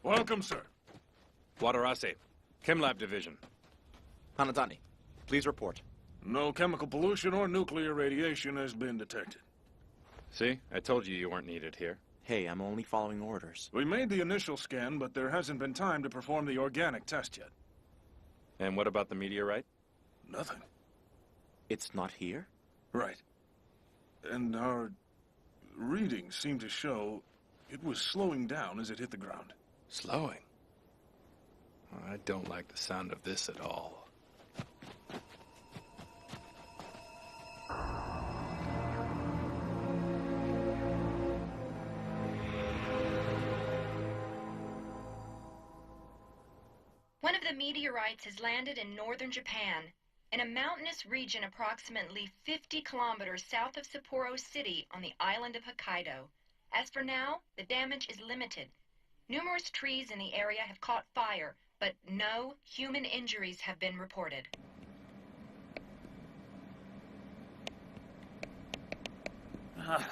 Welcome, sir. Wadarase, ChemLab Division. Hanadani, please report. No chemical pollution or nuclear radiation has been detected. See? I told you weren't needed here. Hey, I'm only following orders. We made the initial scan, but there hasn't been time to perform the organic test yet. And what about the meteorite? Nothing. It's not here? Right. And our readings seem to show it was slowing down as it hit the ground. Slowing? I don't like the sound of this at all. One of the meteorites has landed in northern Japan, in a mountainous region approximately 50 kilometers south of Sapporo City on the island of Hokkaido. As for now, the damage is limited. Numerous trees in the area have caught fire, but no human injuries have been reported.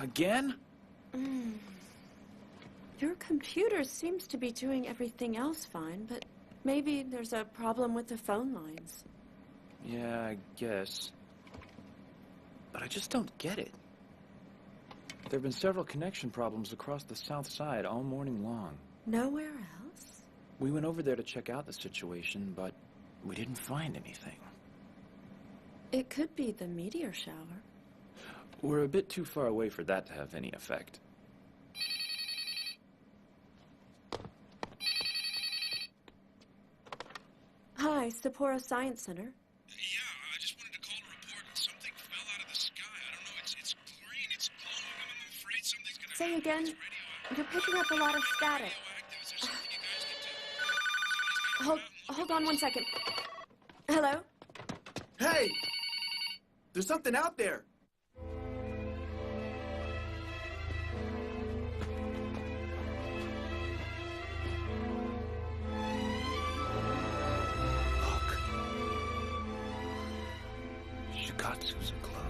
Again? Your computer seems to be doing everything else fine, but maybe there's a problem with the phone lines. Yeah, I guess. But I just don't get it. There have been several connection problems across the south side all morning long. Nowhere else? We went over there to check out the situation, but we didn't find anything. It could be the meteor shower. We're a bit too far away for that to have any effect. Hi, Sapporo Science Center. Yeah, I just wanted to call to report something fell out of the sky. I don't know, it's green, it's glowing. I'm afraid something's gonna Say happen. again. It's You're picking up a lot of static. radioactive. Is there something you guys can do? Hold on 1 second. Hello? Hey! There's something out there! Look. Shikatsu's aglow.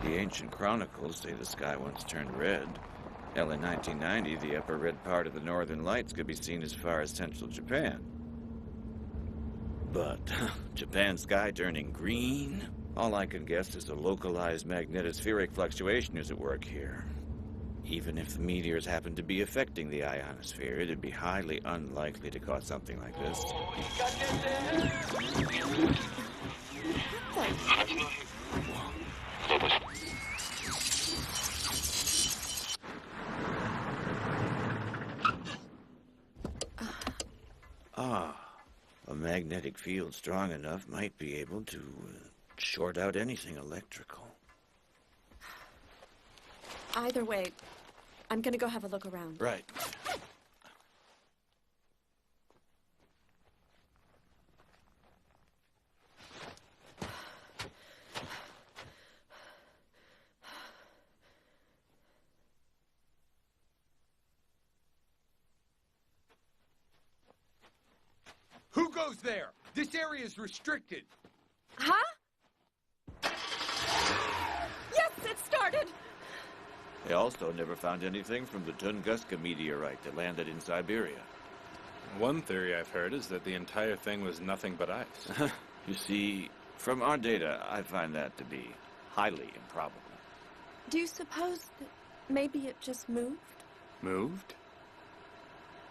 The ancient chronicles say the sky once turned red. Hell, in 1990, the upper red part of the northern lights could be seen as far as central Japan. But Japan's sky turning green? All I can guess is a localized magnetospheric fluctuation is at work here. Even if the meteors happen to be affecting the ionosphere, it'd be highly unlikely to cause something like this. A magnetic field strong enough might be able to short out anything electrical. Either way, I'm gonna go have a look around. Right. Who goes there? This area is restricted. Huh? Yes, it started! They also never found anything from the Tunguska meteorite that landed in Siberia. One theory I've heard is that the entire thing was nothing but ice. You see, from our data, I find that to be highly improbable. Do you suppose that maybe it just moved? Moved?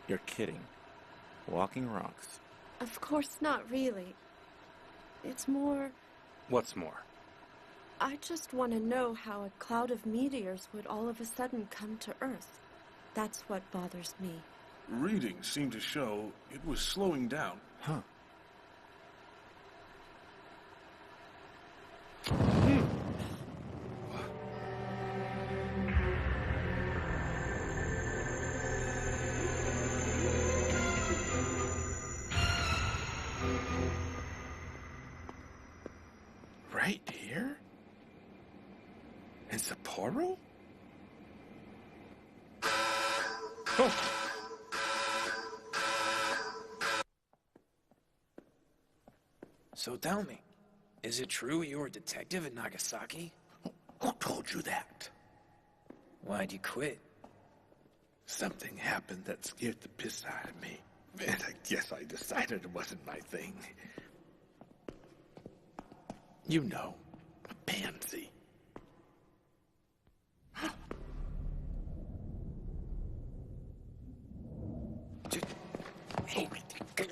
You're kidding. Walking rocks. Of course not, really. It's more... What's more? I just want to know how a cloud of meteors would all of a sudden come to Earth. That's what bothers me. Readings seem to show it was slowing down. Huh. Right here? In Sapporo? Oh! So tell me, is it true you were a detective in Nagasaki? Who told you that? Why'd you quit? Something happened that scared the piss out of me. And I guess I decided it wasn't my thing. You know, a pansy. Hey,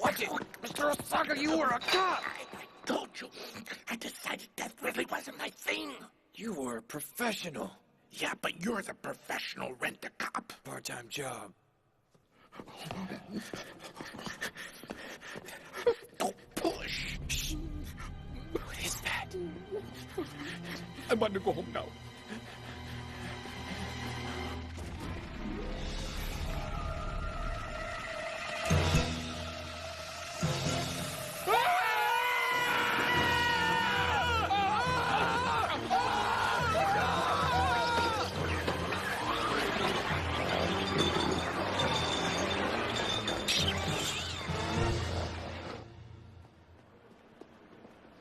watch it! Mr. Osaka, you were a cop! I told you. I decided that really wasn't my thing. You were a professional. Yeah, but you're the professional rent-a-cop. Part-time job. Don't push. Shh. What is that? I want to go home now.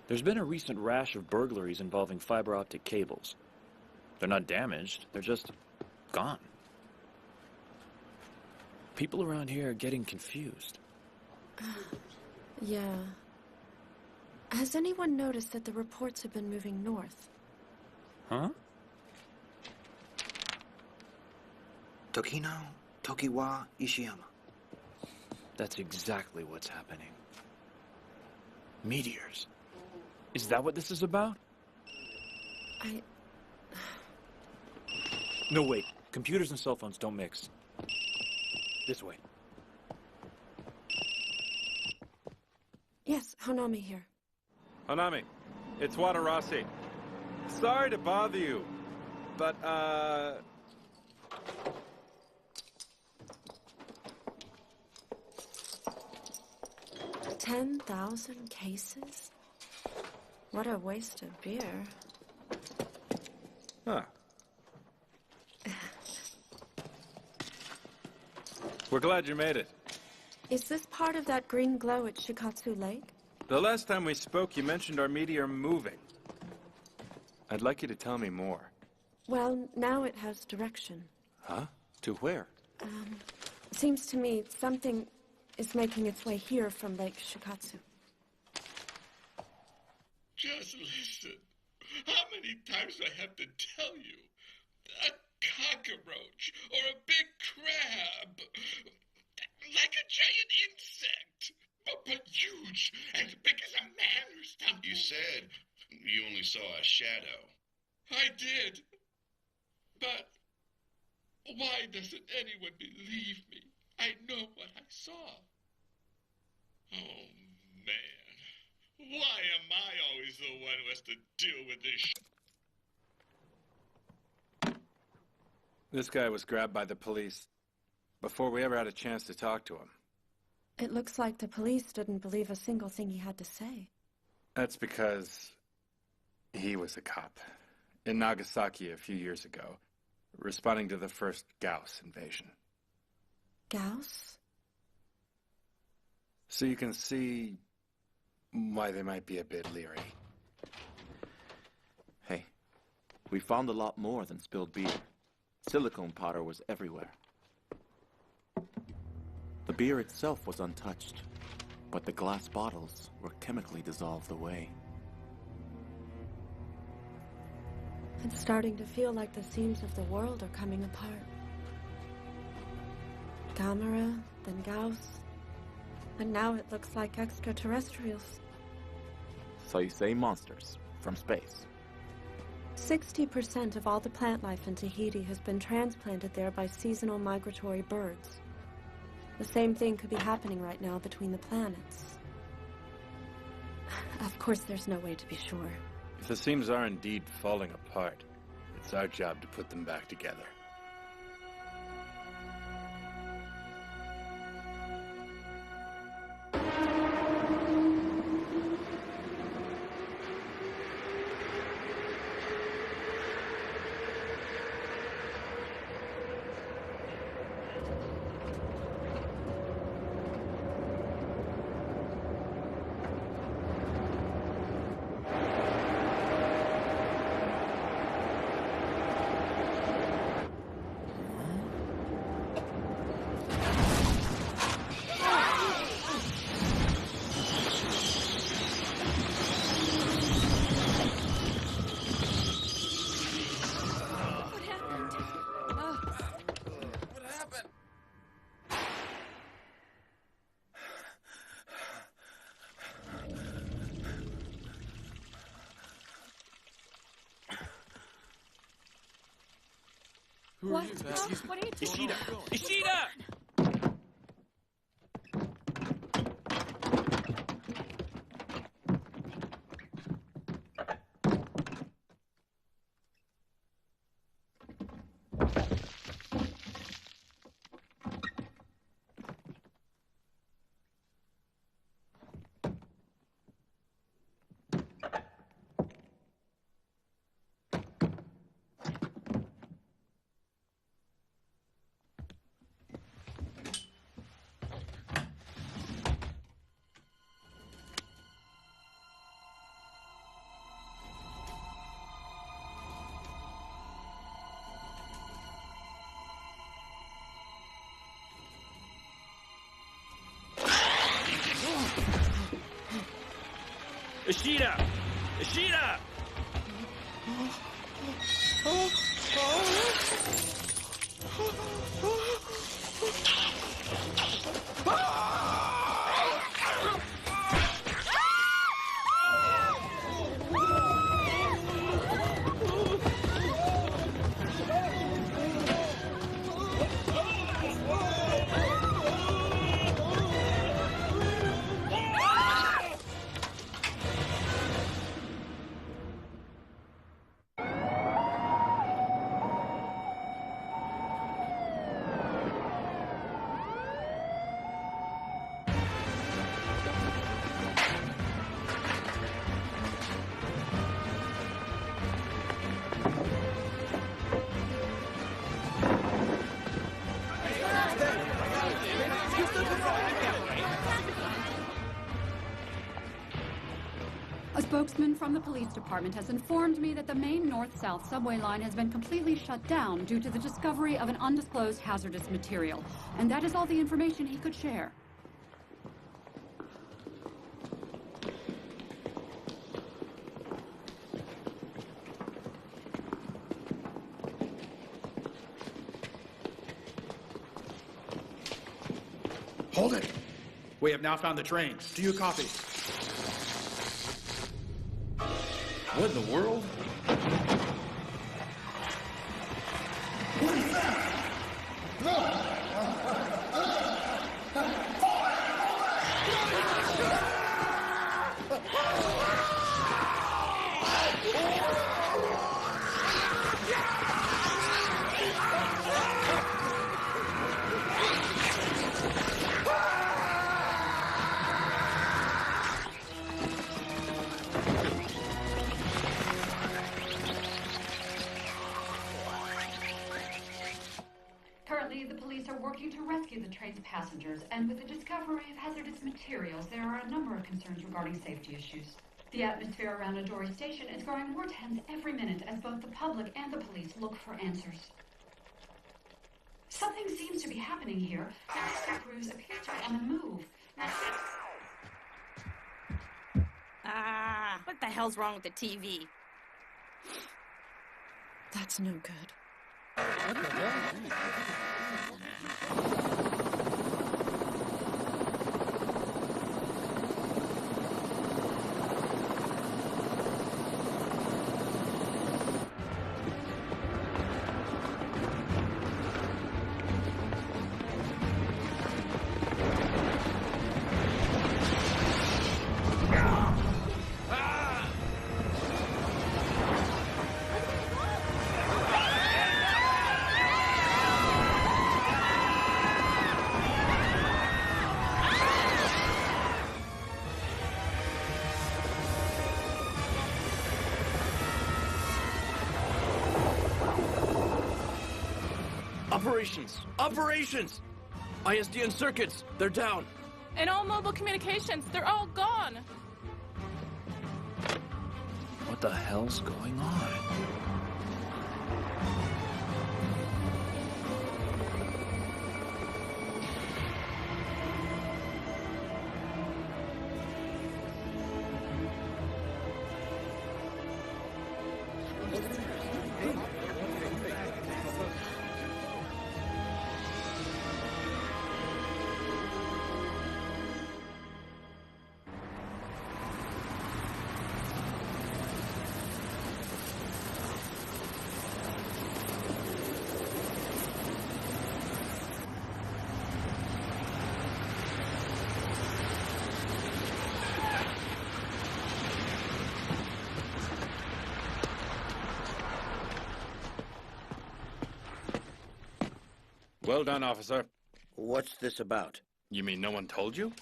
There's been a recent rash of burglaries involving fiber optic cables. They're not damaged, they're just gone. People around here are getting confused. Yeah. Has anyone noticed that the reports have been moving north? Huh? Tokino, Tokiwa, Ishiyama. That's exactly what's happening. Meteors. Is that what this is about? No, wait. Computers and cell phones don't mix. This way. Yes, Hanami here. Hanami, it's Wadarasi. Sorry to bother you, but, 10,000 cases? What a waste of beer. Huh. We're glad you made it. Is this part of that green glow at Shikatsu Lake? The last time we spoke, you mentioned our meteor moving. I'd like you to tell me more. Well, now it has direction. Huh? To where? Seems to me something is making its way here from Lake Shikatsu. Just listen. How many times do I have to tell you? A cockroach or a big crab. Like a giant insect. But huge and big as a man or something. You said you only saw a shadow. I did. But why doesn't anyone believe me? I know what I saw. Oh, man. Why am I always the one who has to deal with this This guy was grabbed by the police before we ever had a chance to talk to him. It looks like the police didn't believe a single thing he had to say. That's because he was a cop in Nagasaki a few years ago, responding to the first Gauss invasion. Gauss? So you can see why they might be a bit leery. Hey, we found a lot more than spilled beer. Silicone powder was everywhere. The beer itself was untouched, but the glass bottles were chemically dissolved away. It's starting to feel like the seams of the world are coming apart. Gamera, then Gauss, and now it looks like extraterrestrials. So you say monsters from space. 60% of all the plant life in Tahiti has been transplanted there by seasonal migratory birds. The same thing could be happening right now between the planets. Of course, there's no way to be sure. If the seams are indeed falling apart, it's our job to put them back together. Who What? are you? Excuse me. What are you doing? Ishida! Ishida! Ishida! Ishida! A spokesman from the police department has informed me that the main north-south subway line has been completely shut down due to the discovery of an undisclosed hazardous material. And that is all the information he could share. Hold it! We have now found the train. Do you copy? What in the world? What is that? Currently, the police are working to rescue the train's passengers, and with the discovery of hazardous materials, there are a number of concerns regarding safety issues. The atmosphere around Odori Station is growing more tense every minute as both the public and the police look for answers. Something seems to be happening here. The rescue crews appear to be on the move. Ah, what the hell's wrong with the TV? That's no good. Operations! Operations! ISDN circuits, they're down. And all mobile communications, they're all gone. What the hell's going on? Well done, officer. What's this about? You mean no one told you?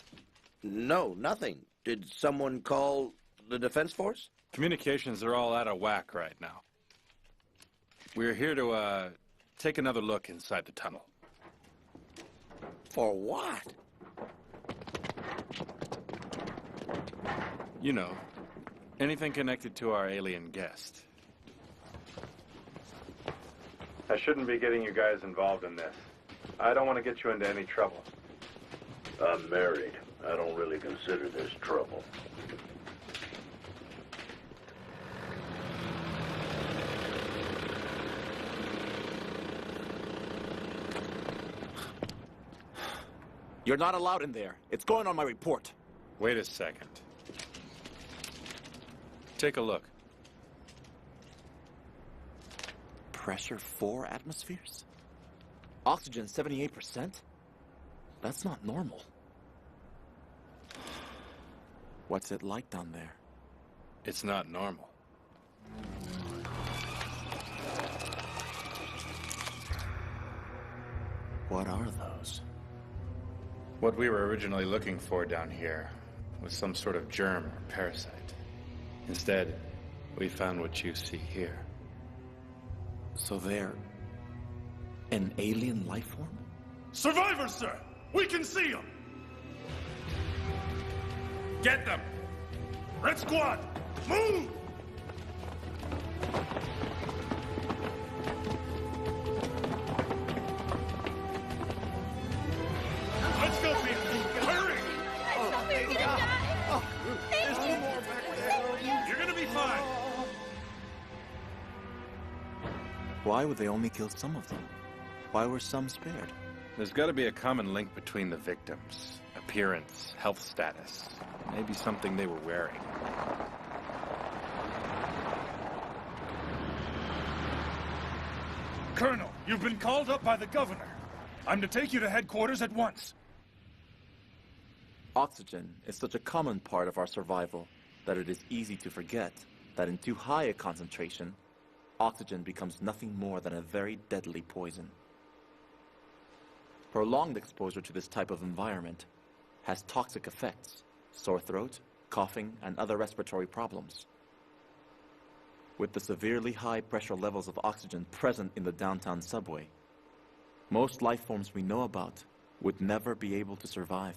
No, nothing. Did someone call the Defense Force? Communications are all out of whack right now. We're here to, take another look inside the tunnel. For what? You know, anything connected to our alien guest. I shouldn't be getting you guys involved in this. I don't want to get you into any trouble. I'm married. I don't really consider this trouble. You're not allowed in there. It's going on my report. Wait a second. Take a look. Pressure 4 atmospheres? Oxygen 78%? That's not normal. What's it like down there? It's not normal. What are those? What we were originally looking for down here was some sort of germ or parasite. Instead, we found what you see here. So they're an alien life form? Survivors, sir! We can see them! Get them! Red Squad, move! Let's go, people! Hurry! There's two more back there. You're gonna be fine! Why would they only kill some of them? Why were some spared? There's got to be a common link between the victims. Appearance, health status, maybe something they were wearing. Colonel, you've been called up by the governor. I'm to take you to headquarters at once. Oxygen is such a common part of our survival that it is easy to forget that in too high a concentration, oxygen becomes nothing more than a very deadly poison. Prolonged exposure to this type of environment has toxic effects: sore throat, coughing, and other respiratory problems. With the severely high pressure levels of oxygen present in the downtown subway, most life forms we know about would never be able to survive.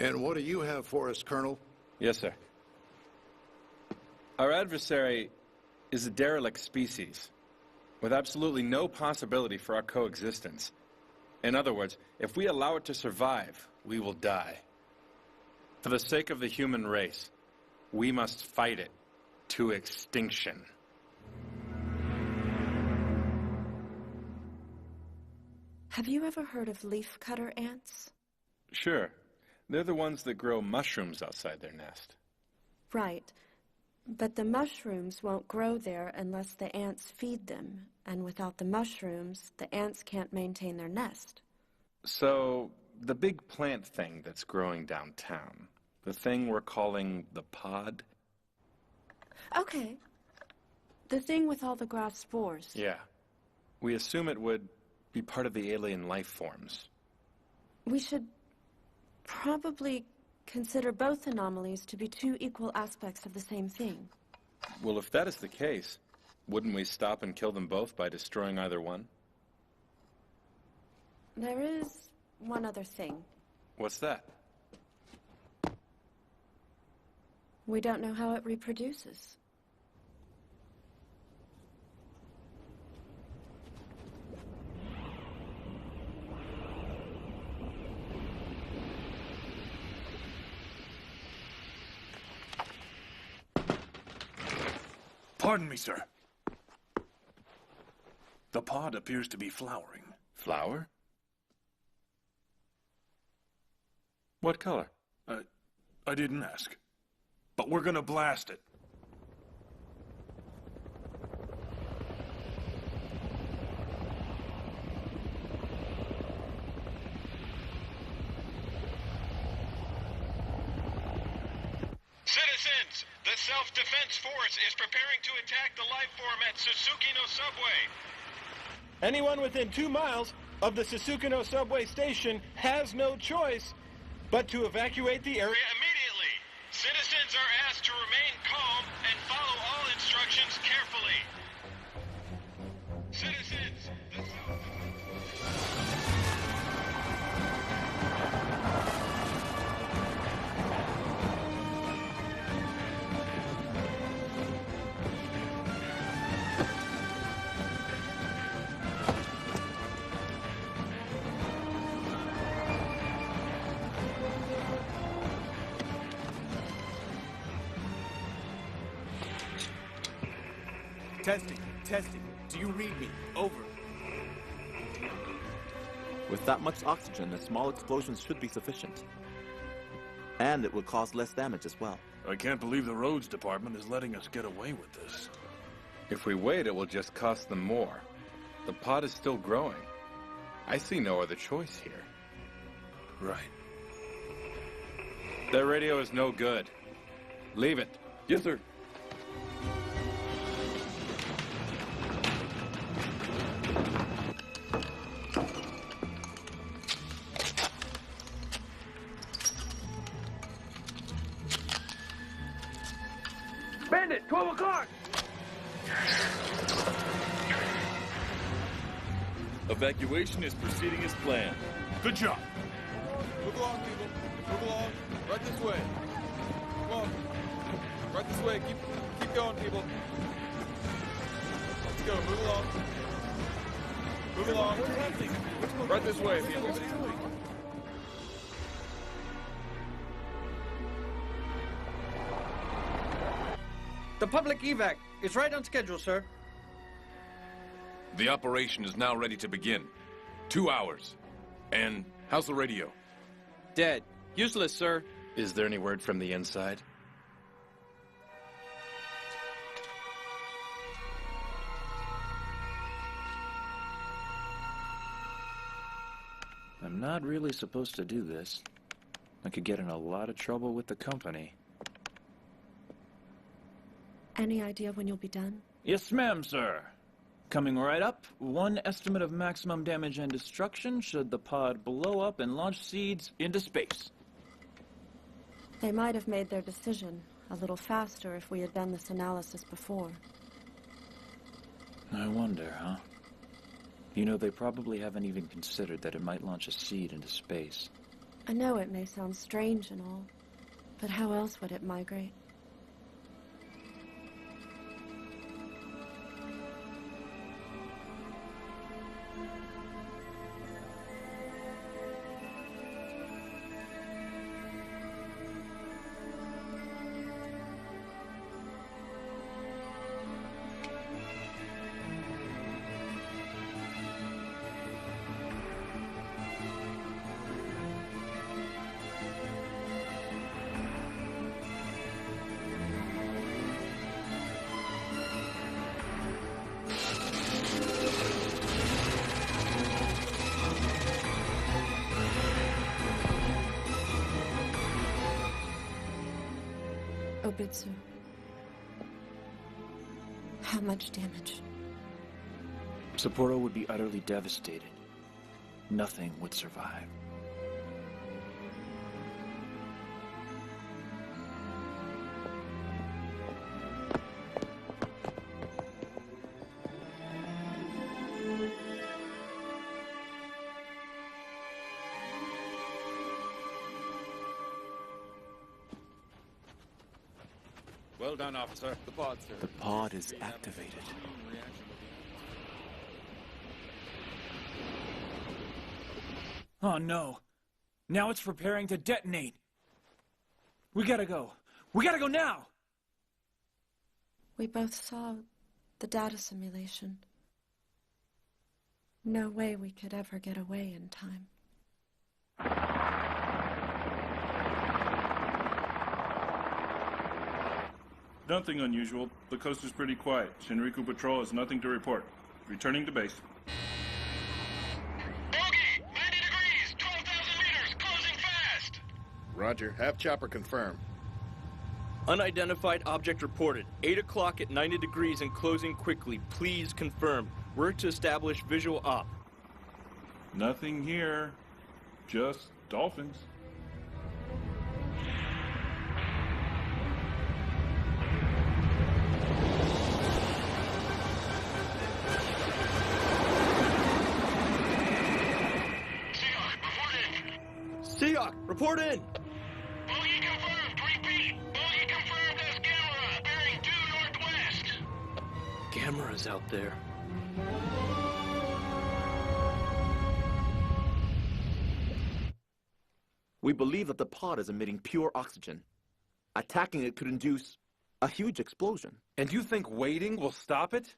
And what do you have for us, Colonel? Yes, sir. Our adversary is a derelict species with absolutely no possibility for our coexistence. In other words, if we allow it to survive, we will die. For the sake of the human race, we must fight it to extinction. Have you ever heard of leafcutter ants? Sure. They're the ones that grow mushrooms outside their nest. Right. But the mushrooms won't grow there unless the ants feed them, and without the mushrooms, the ants can't maintain their nest. So, the big plant thing that's growing downtown, the thing we're calling the pod? Okay. The thing with all the grass spores. Yeah. We assume it would be part of the alien life forms. We should probably consider both anomalies to be two equal aspects of the same thing. Well, if that is the case, wouldn't we stop and kill them both by destroying either one? There is one other thing. What's that? We don't know how it reproduces. Pardon me, sir. The pod appears to be flowering. Flower? What color? I didn't ask. But we're gonna blast it. Citizens, the Self-Defense Force is preparing to attack the life form at Susukino Subway. Anyone within 2 miles of the Susukino subway station has no choice but to evacuate the area immediately. Citizens are asked to remain calm and follow all instructions carefully. Citizens, Testing, testing. Do you read me? Over. With that much oxygen, a small explosion should be sufficient. And it will cause less damage as well. I can't believe the roads department is letting us get away with this. If we wait, it will just cost them more. The pod is still growing. I see no other choice here. Right. Their radio is no good. Leave it. Yes, sir. Bandit, 12 o'clock! Evacuation is proceeding as planned. Good job. Move along, people. Move along. Right this way. Come on. Right this way. Keep going, people. Let's go. Move along. Move along. Right this way, people. The public evac is right on schedule, sir. The operation is now ready to begin. 2 hours. And how's the radio? Dead. Useless, sir. Is there any word from the inside? I'm not really supposed to do this. I could get in a lot of trouble with the company. Any idea when you'll be done? Yes, ma'am, sir. Coming right up, one estimate of maximum damage and destruction should the pod blow up and launch seeds into space. They might have made their decision a little faster if we had done this analysis before. I wonder, huh? You know, they probably haven't even considered that it might launch a seed into space. I know it may sound strange and all, but how else would it migrate? Obitsu. How much damage? Sapporo would be utterly devastated. Nothing would survive. Well done, officer. The pod, sir. The pod is activated. Oh no. Now it's preparing to detonate. We gotta go. We gotta go now! We both saw the data simulation. No way we could ever get away in time. Nothing unusual. The coast is pretty quiet. Shinriku Patrol has nothing to report. Returning to base. Bogey! 90 degrees! 12,000 meters! Closing fast! Roger. Half chopper confirmed. Unidentified object reported. 8 o'clock at 90 degrees and closing quickly. Please confirm. Work to establish visual op. Nothing here. Just dolphins. Seahawk, report in! Bogey confirmed. Repeat. Bogey confirmed as Gamera. Bearing due northwest. Gamera's out there. We believe that the pod is emitting pure oxygen. Attacking it could induce a huge explosion. And you think waiting will stop it?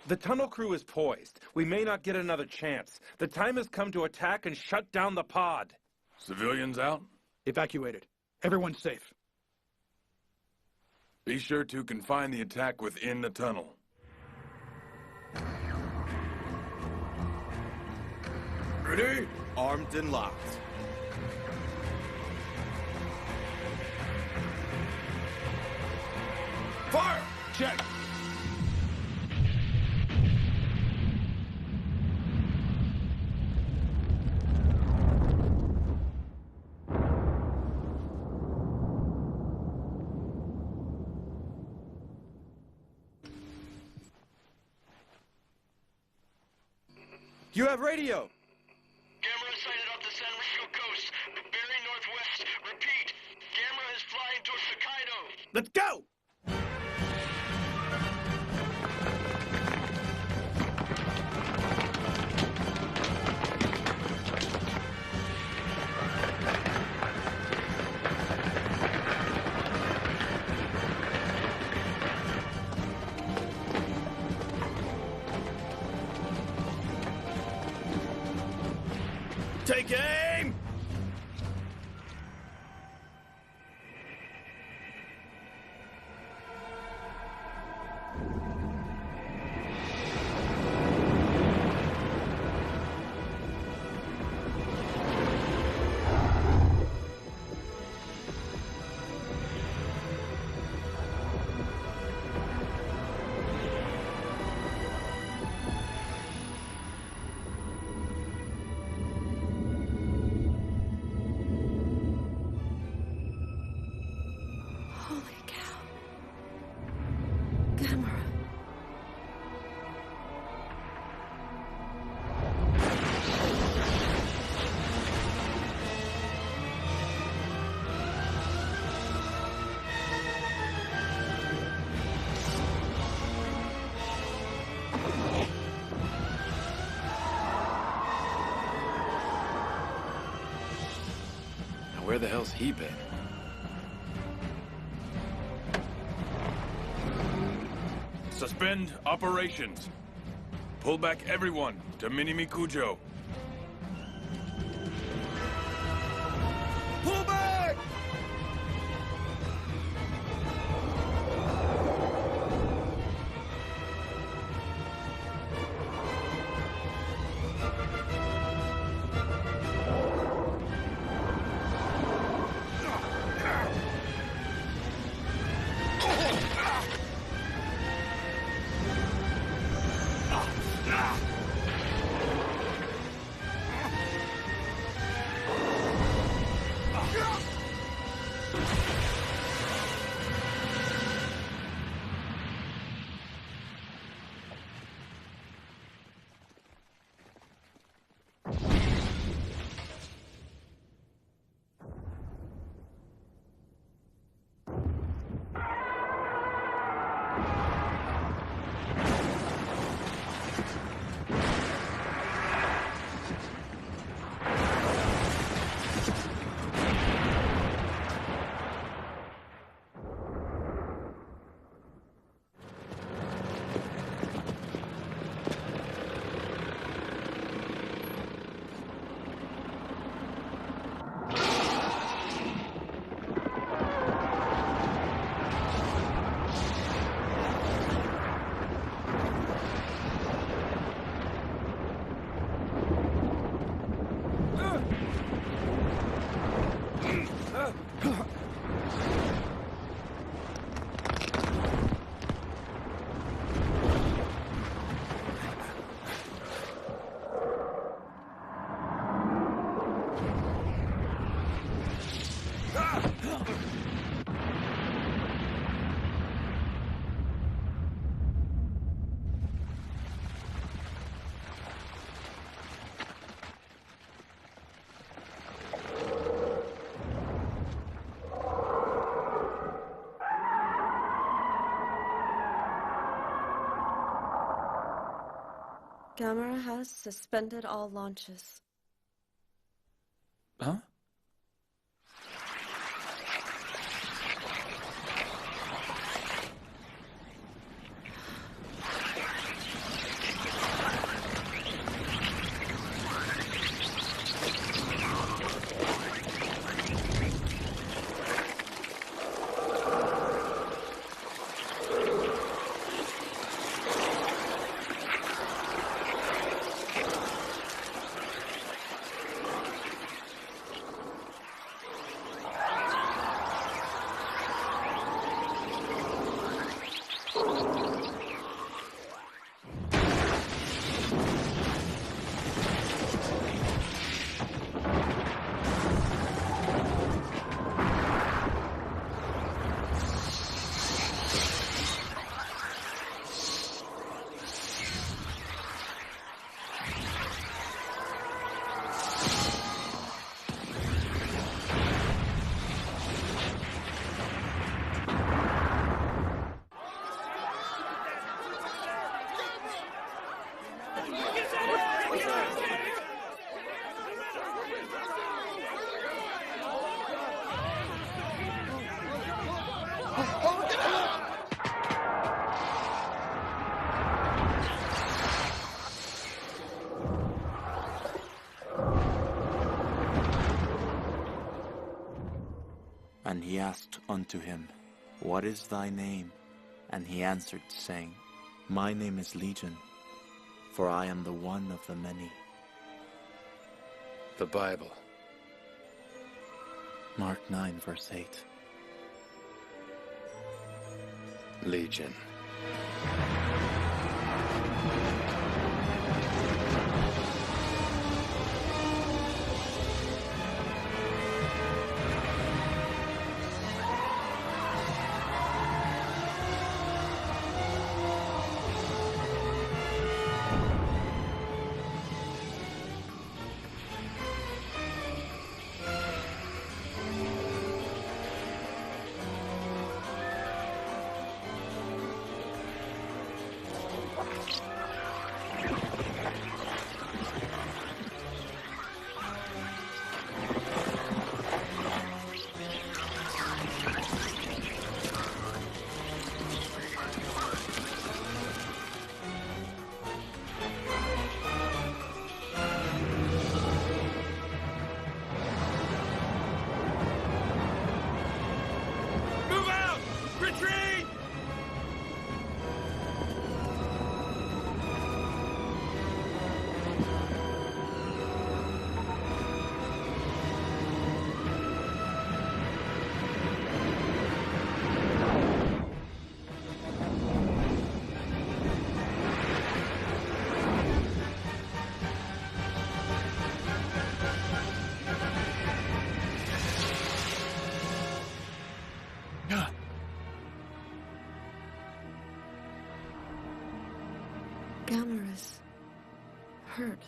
The tunnel crew is poised. We may not get another chance. The time has come to attack and shut down the pod. Civilians out? Evacuated. Everyone's safe. Be sure to confine the attack within the tunnel. Ready? Armed and locked. Fire! Check. You have radio. Gamera sighted off the San Francisco coast. Bearing northwest. Repeat. Gamera is flying towards Hokkaido. Let's go! Take aim! Where the hell's he been? Suspend operations. Pull back everyone to Minami-Kujo. Pull back! Gamera has suspended all launches. Huh? And he asked unto him, What is thy name? And he answered, saying, My name is Legion, for I am the one of the many. The Bible. Mark 9, verse 8. Legion. Gamera's hurt.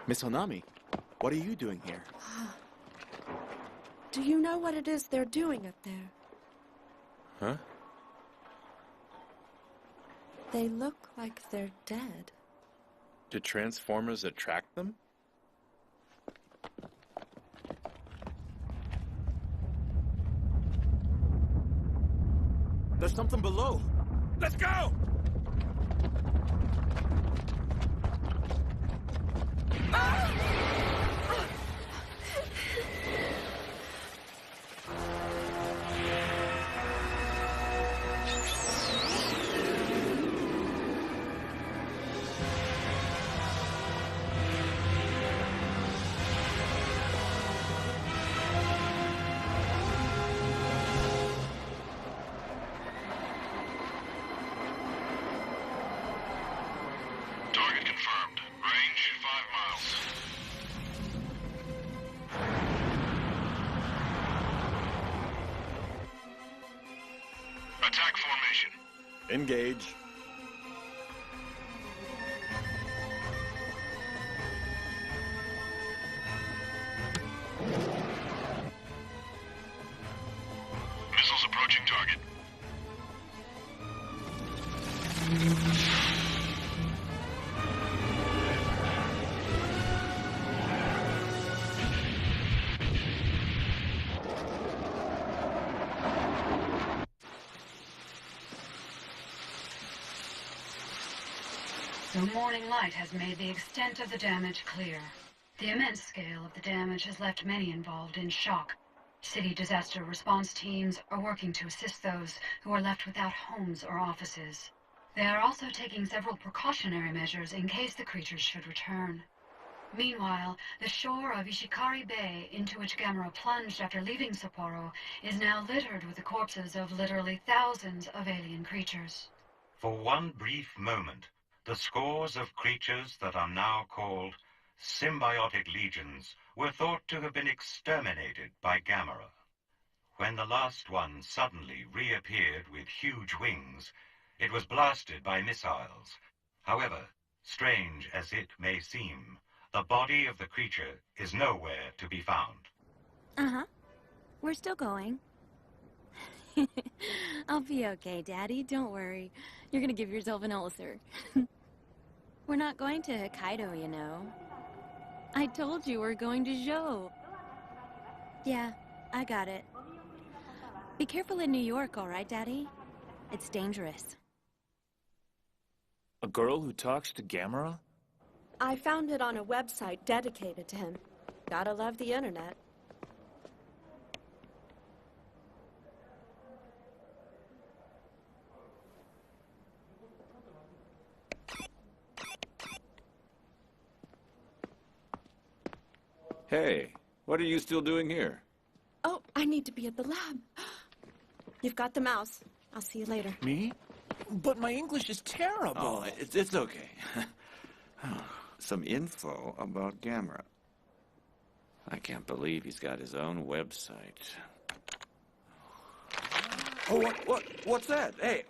Miss Honami, what are you doing here? Do you know what it is they're doing up there? Huh? They look like they're dead. Do Transformers attract them? There's something below. Let's go! Target confirmed. Range 5 miles. fashion. Engage. Missiles approaching target. The morning light has made the extent of the damage clear. The immense scale of the damage has left many involved in shock. City disaster response teams are working to assist those who are left without homes or offices. They are also taking several precautionary measures in case the creatures should return. Meanwhile, the shore of Ishikari Bay, into which Gamera plunged after leaving Sapporo, is now littered with the corpses of literally thousands of alien creatures. For one brief moment, the scores of creatures that are now called symbiotic legions were thought to have been exterminated by Gamera. When the last one suddenly reappeared with huge wings, it was blasted by missiles. However, strange as it may seem, the body of the creature is nowhere to be found. Uh-huh. We're still going. I'll be okay, Daddy. Don't worry. You're gonna give yourself an ulcer. We're not going to Hokkaido, you know. I told you we're going to Zhou. Yeah, I got it. Be careful in New York, all right, Daddy? It's dangerous. A girl who talks to Gamera? I found it on a website dedicated to him. Gotta love the internet. Hey, what are you still doing here? Oh, I need to be at the lab. You've got the mouse. I'll see you later. Me? But my English is terrible. Oh, it's okay. Some info about Gamera. I can't believe he's got his own website. Oh, what's that? Hey,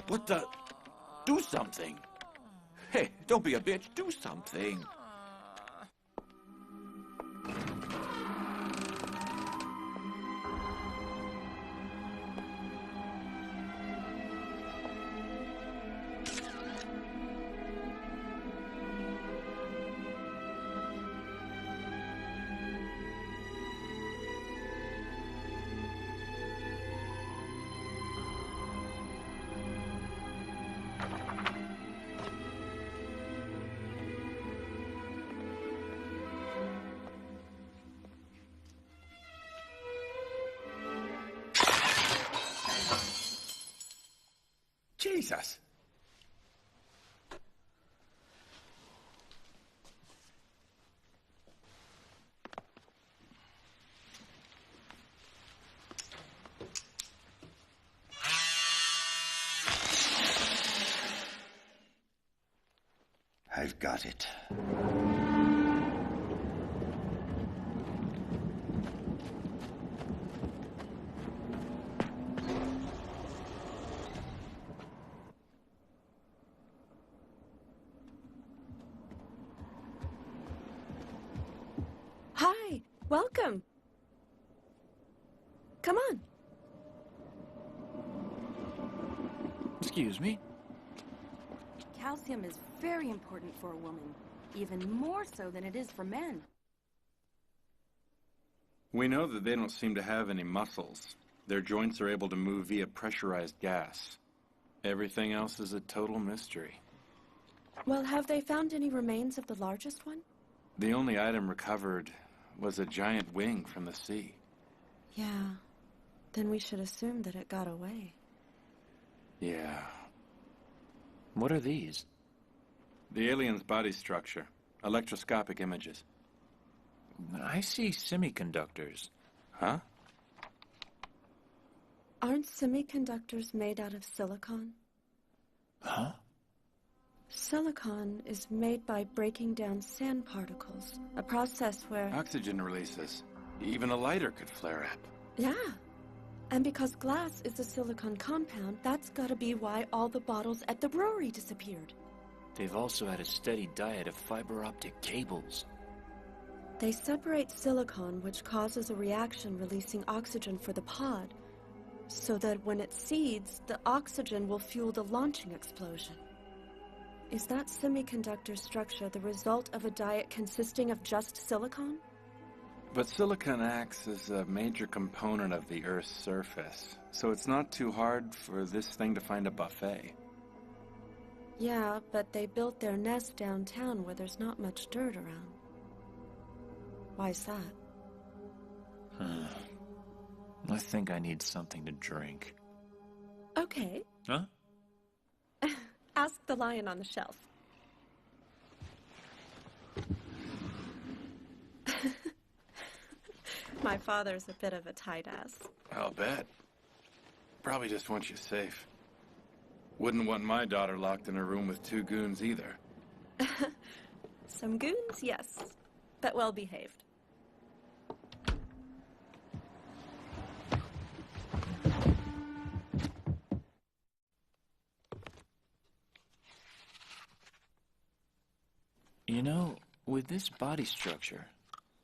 what the? Do something. Hey, don't be a bitch. Do something. Jesus. I've got it. Hi, welcome. Come on. Excuse me? Calcium is very important for a woman, even more so than it is for men. We know that they don't seem to have any muscles. Their joints are able to move via pressurized gas. Everything else is a total mystery. Well, have they found any remains of the largest one? The only item recovered was a giant wing from the sea. Yeah. Then we should assume that it got away. Yeah. What are these? The alien's body structure. Electroscopic images. I see semiconductors. Huh? Aren't semiconductors made out of silicon? Huh? Silicon is made by breaking down sand particles, a process where... Oxygen releases. Even a lighter could flare up. Yeah. And because glass is a silicon compound, that's gotta be why all the bottles at the brewery disappeared. They've also had a steady diet of fiber optic cables. They separate silicon, which causes a reaction releasing oxygen for the pod, so that when it seeds, the oxygen will fuel the launching explosion. Is that semiconductor structure the result of a diet consisting of just silicon? But silicon acts as a major component of the Earth's surface, so it's not too hard for this thing to find a buffet. Yeah, but they built their nest downtown where there's not much dirt around. Why's that? I think I need something to drink. Okay. Huh? Ask the lion on the shelf. My father's a bit of a tight ass. I'll bet. Probably just wants you safe. Wouldn't want my daughter locked in a room with two goons either. Some goons, yes, but well behaved. You know, with this body structure,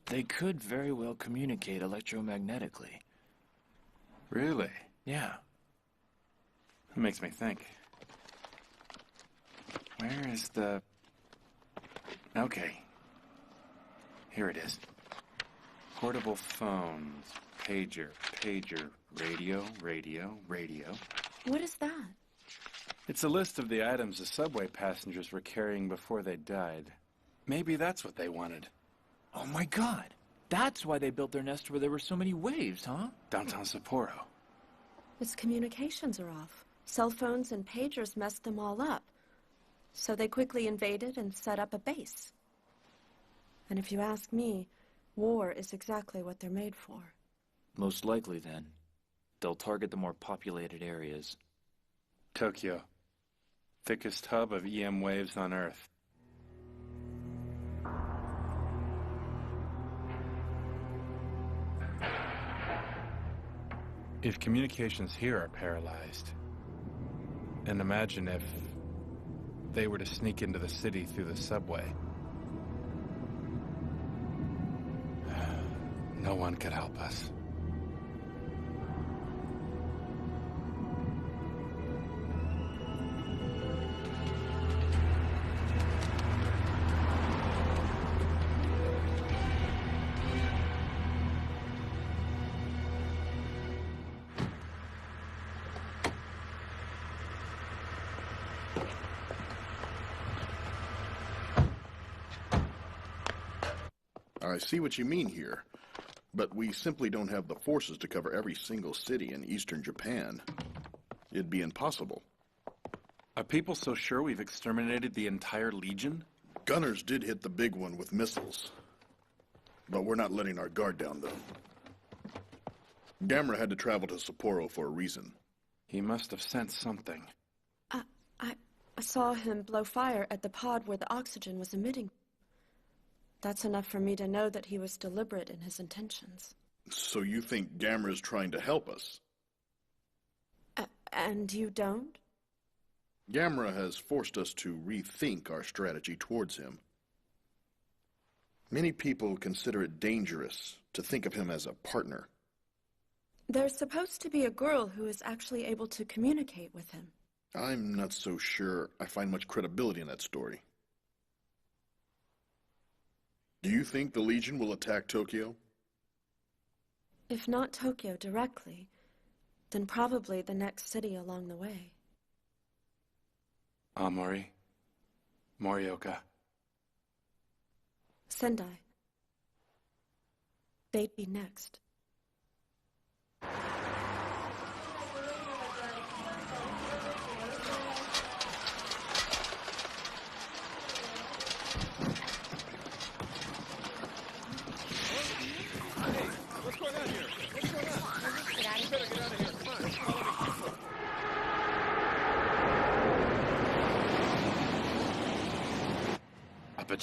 they could very well communicate electromagnetically. Really? Yeah. That makes me think. Where is the... Okay. Here it is. Portable phones, pager, radio. What is that? It's a list of the items the subway passengers were carrying before they died. Maybe that's what they wanted. Oh my God! That's why they built their nest where there were so many waves, huh? Downtown Sapporo. Its communications are off. Cell phones and pagers messed them all up. So they quickly invaded and set up a base. And if you ask me, war is exactly what they're made for. Most likely, then. They'll target the more populated areas. Tokyo. Thickest hub of EM waves on Earth. If communications here are paralyzed, and imagine if they were to sneak into the city through the subway. No one could help us. I see what you mean here, but we simply don't have the forces to cover every single city in eastern Japan. It'd be impossible. Are people so sure we've exterminated the entire Legion? Gunners did hit the big one with missiles, but we're not letting our guard down, though. Gamera had to travel to Sapporo for a reason. He must have sensed something. I saw him blow fire at the pod where the oxygen was emitting. That's enough for me to know that he was deliberate in his intentions. So you think Gamera's trying to help us? And you don't? Gamera has forced us to rethink our strategy towards him. Many people consider it dangerous to think of him as a partner. There's supposed to be a girl who is actually able to communicate with him. I'm not so sure I find much credibility in that story. Do you think the Legion will attack Tokyo? If not Tokyo directly, then probably the next city along the way. Amori. Morioka. Sendai. They'd be next.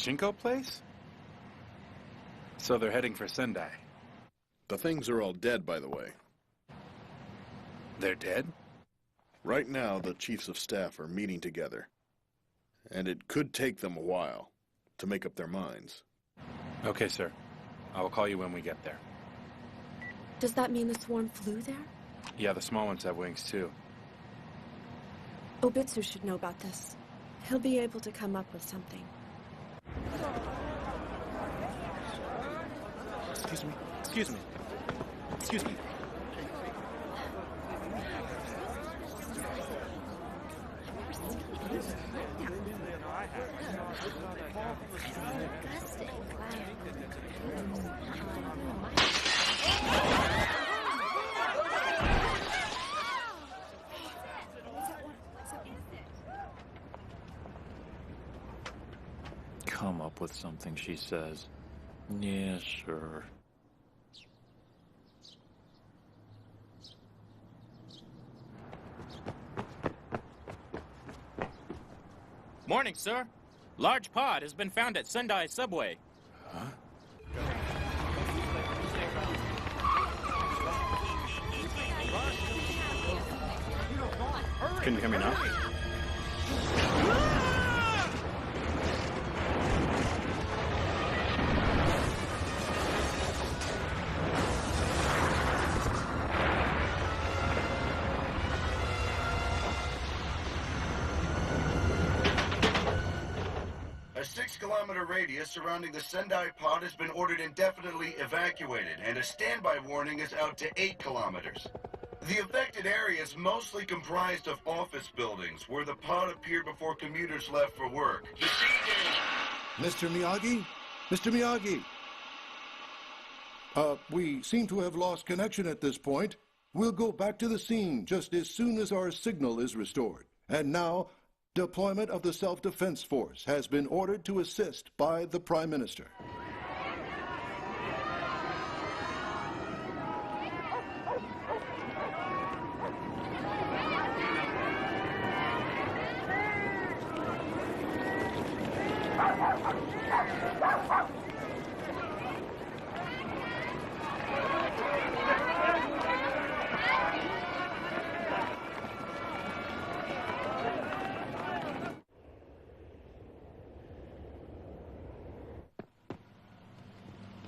Pachinko place? So they're heading for Sendai. The things are all dead, by the way. They're dead? Right now, the chiefs of staff are meeting together. And it could take them a while to make up their minds. Okay, sir. I will call you when we get there. Does that mean the swarm flew there? Yeah, the small ones have wings, too. Obitsu should know about this. He'll be able to come up with something. Excuse me. Excuse me. Excuse me. Come up with something, she says. Yeah, sure. Morning, sir. Large pod has been found at Sendai Subway. Huh? Can you hear me now? A 6-kilometer radius surrounding the Sendai pod has been ordered indefinitely evacuated, and a standby warning is out to 8 kilometers. The affected area is mostly comprised of office buildings, where the pod appeared before commuters left for work. The scene is... Mr. Miyagi? Mr. Miyagi? We seem to have lost connection at this point. We'll go back to the scene just as soon as our signal is restored. And now, deployment of the Self-Defense Force has been ordered to assist by the Prime Minister.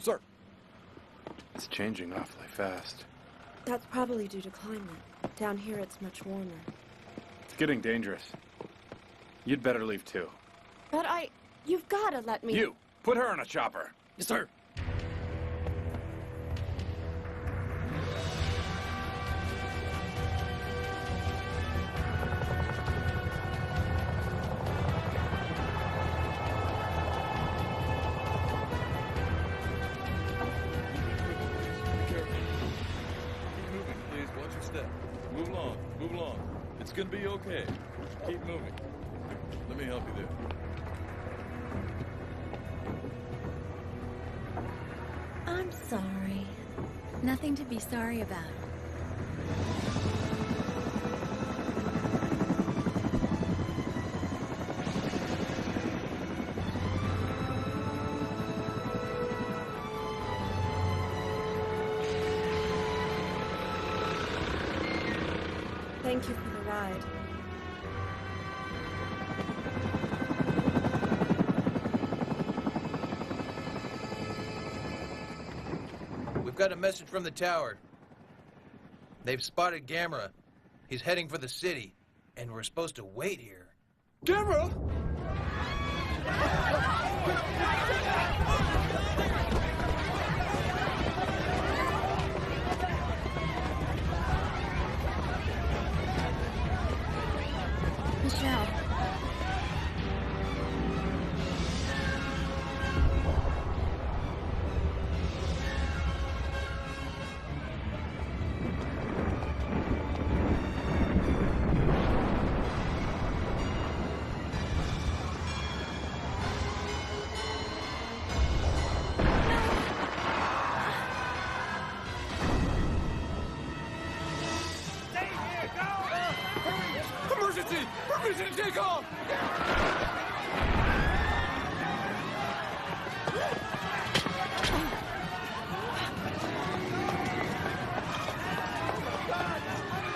Sir. It's changing awfully fast. That's probably due to climate. Down here it's much warmer. It's getting dangerous. You'd better leave too. But you've gotta let me... You! Put her on a chopper! Yes, sir. Move along. It's gonna be okay. Keep moving. Let me help you there. I'm sorry. Nothing to be sorry about. Thank you for the ride. We've got a message from the tower. They've spotted Gamera. He's heading for the city, and we're supposed to wait here. Gamera! Michelle. Emergency takeoff!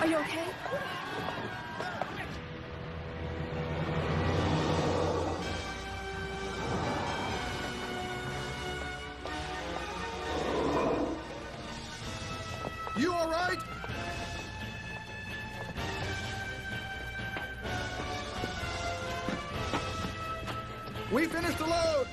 Are you okay? You all right? We finished the load!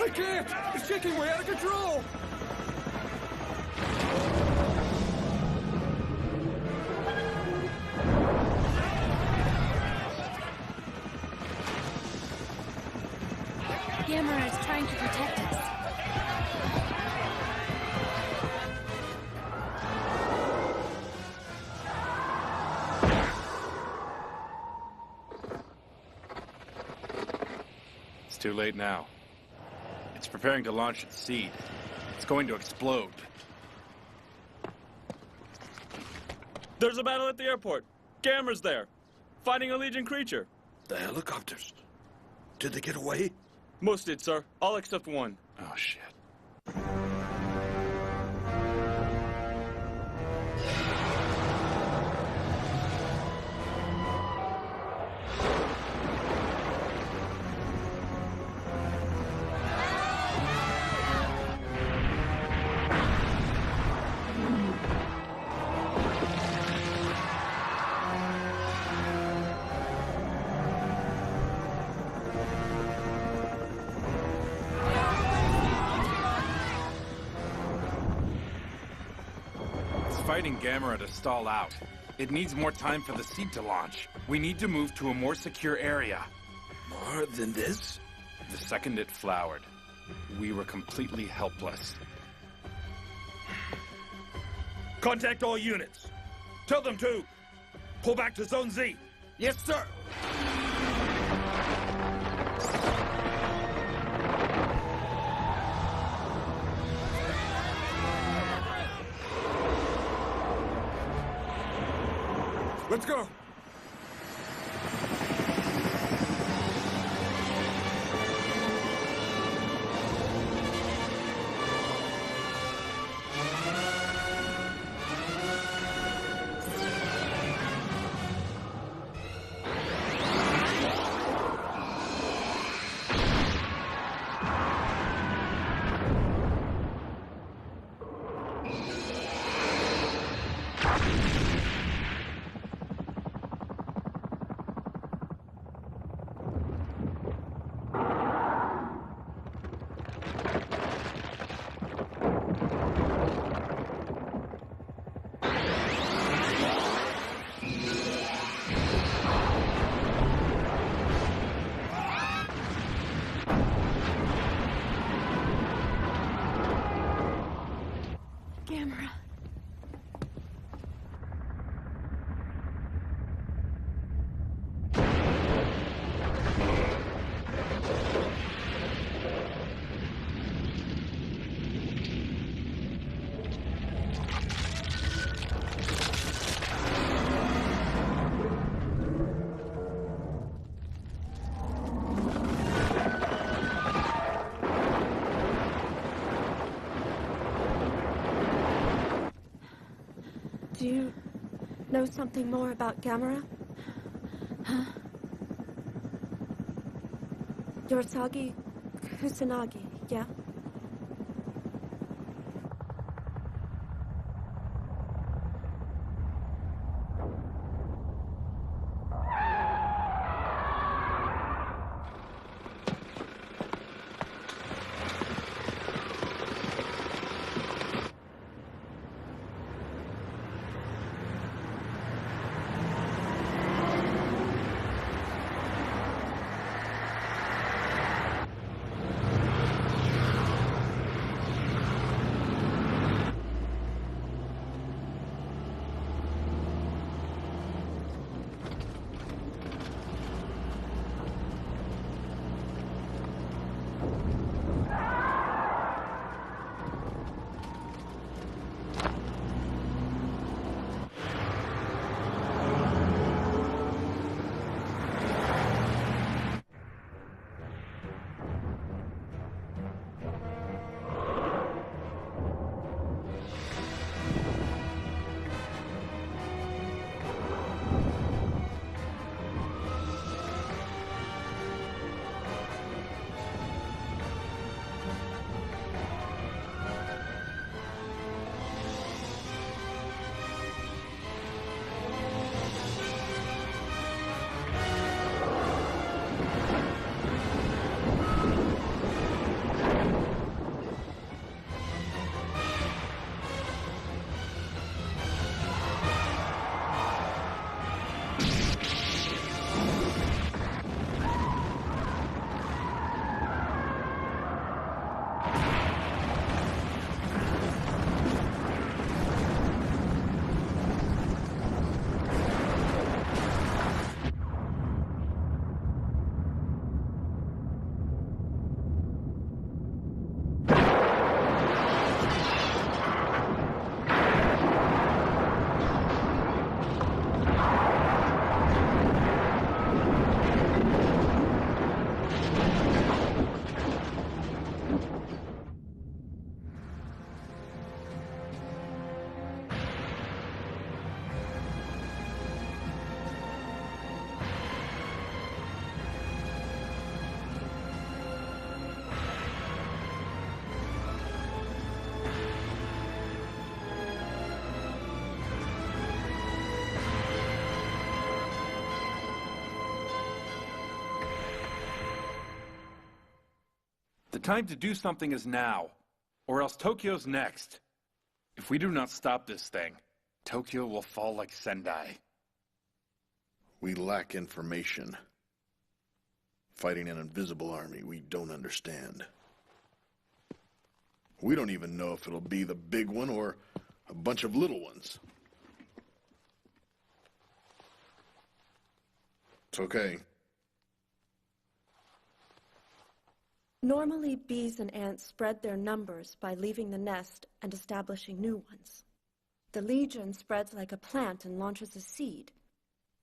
I can't! It's shaking way out of control! Gamera is trying to protect us. It's too late now. It's preparing to launch its seed. It's going to explode. There's a battle at the airport. Gamera's there, fighting a Legion creature. The helicopters. Did they get away? Most did, sir. All except one. Oh, shit. Fighting Gamera to stall out. It needs more time for the seed to launch. We need to move to a more secure area. More than this? The second it flowered, we were completely helpless. Contact all units. Tell them to pull back to Zone Z. Yes, sir. Let's go. Gamera. Do you know something more about Gamera? Huh? Yorosagi Kusanagi, yeah? The time to do something is now, or else Tokyo's next. If we do not stop this thing, Tokyo will fall like Sendai. We lack information. Fighting an invisible army we don't understand. We don't even know if it'll be the big one or a bunch of little ones. It's okay. Normally, bees and ants spread their numbers by leaving the nest and establishing new ones. The Legion spreads like a plant and launches a seed.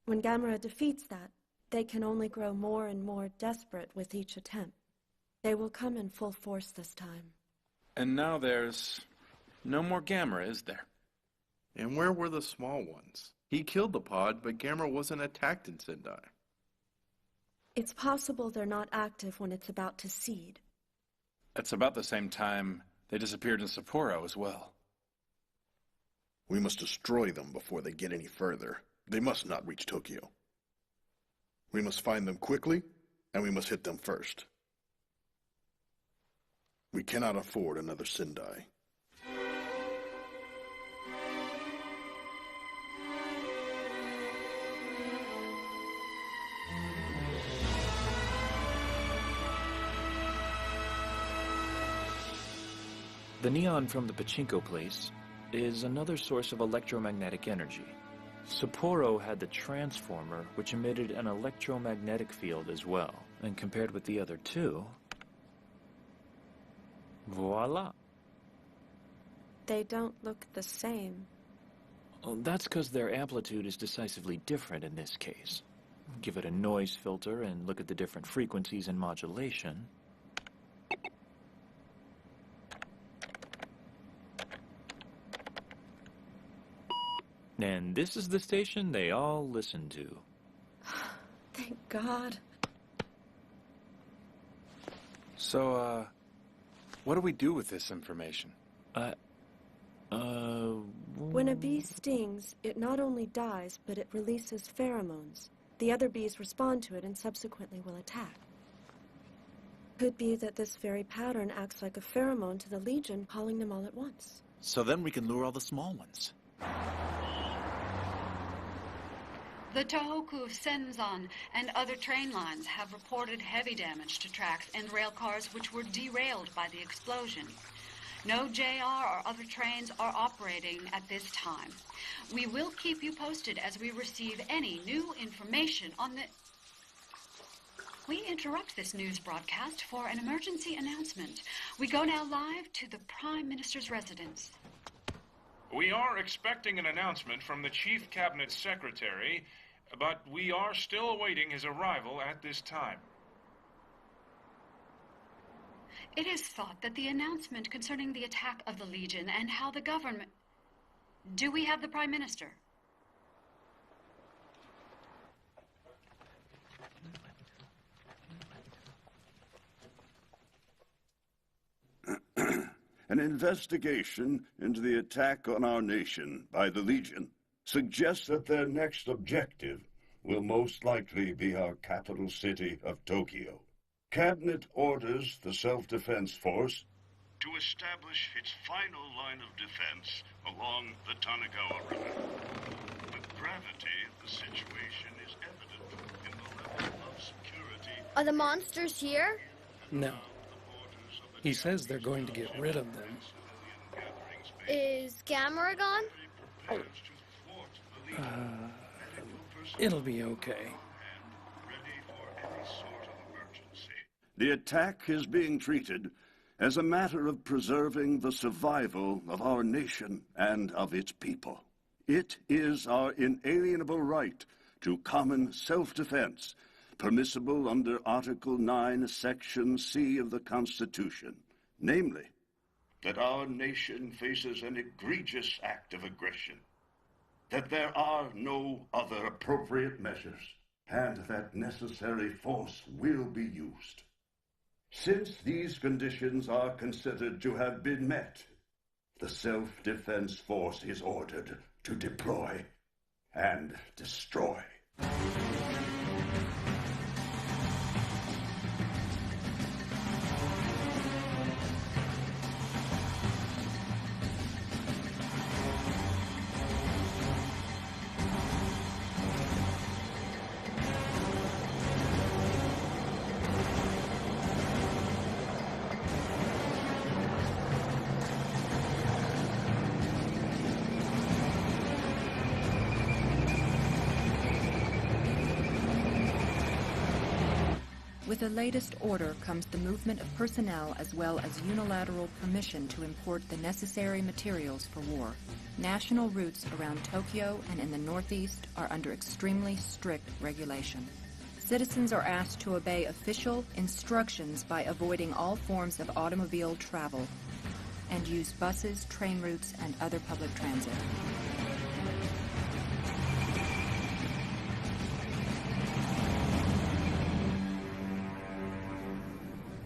When Gamera defeats that, they can only grow more and more desperate with each attempt. They will come in full force this time. And now there's no more Gamera, is there? And where were the small ones? He killed the pod, but Gamera wasn't attacked in Sendai. It's possible they're not active when it's about to seed. It's about the same time they disappeared in Sapporo as well. We must destroy them before they get any further. They must not reach Tokyo. We must find them quickly, and we must hit them first. We cannot afford another Sendai. The neon from the pachinko place is another source of electromagnetic energy. Sapporo had the transformer, which emitted an electromagnetic field as well. And compared with the other two, voila. They don't look the same. Well, that's because their amplitude is decisively different in this case. Give it a noise filter and look at the different frequencies and modulation. And this is the station they all listen to. Thank God. So, what do we do with this information? When a bee stings, it not only dies, but it releases pheromones. The other bees respond to it and subsequently will attack. Could be that this very pattern acts like a pheromone to the Legion, calling them all at once. So then we can lure all the small ones. The Tohoku, Senzan, and other train lines have reported heavy damage to tracks and rail cars which were derailed by the explosion. No JR or other trains are operating at this time. We will keep you posted as we receive any new information on the... We interrupt this news broadcast for an emergency announcement. We go now live to the Prime Minister's residence. We are expecting an announcement from the Chief Cabinet Secretary, but we are still awaiting his arrival at this time. It is thought that the announcement concerning the attack of the Legion and how the government... Do we have the Prime Minister? An investigation into the attack on our nation by the Legion suggests that their next objective will most likely be our capital city of Tokyo. Cabinet orders the Self-Defense Force to establish its final line of defense along the Tanagawa River. The gravity of the situation is evident in the level of security. Are the monsters here? No. He says they're going to get rid of them. Is Gamera gone? It'll be okay. The attack is being treated as a matter of preserving the survival of our nation and of its people. It is our inalienable right to common self-defense, permissible under Article 9, Section C of the Constitution, namely, that our nation faces an egregious act of aggression, that there are no other appropriate measures, and that necessary force will be used. Since these conditions are considered to have been met, the Self-Defense Force is ordered to deploy and destroy. With the latest order comes the movement of personnel as well as unilateral permission to import the necessary materials for war. National routes around Tokyo and in the northeast are under extremely strict regulation. Citizens are asked to obey official instructions by avoiding all forms of automobile travel and use buses, train routes, and other public transit.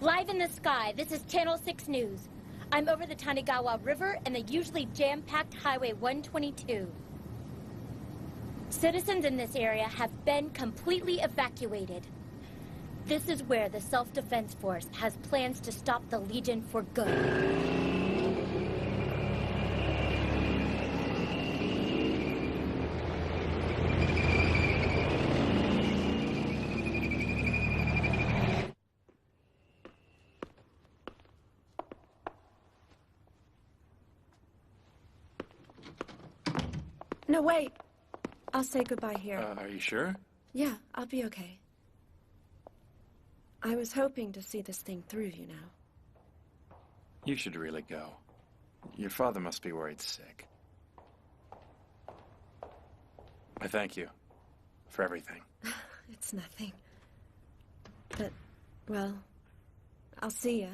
Live in the sky, this is Channel 6 News. I'm over the Tanigawa River and the usually jam-packed Highway 122. Citizens in this area have been completely evacuated. This is where the Self-Defense Force has plans to stop the Legion for good. No, wait. I'll say goodbye here. Are you sure? Yeah, I'll be okay. I was hoping to see this thing through, you know. You should really go. Your father must be worried sick. I thank you for everything. It's nothing. But, well, I'll see ya.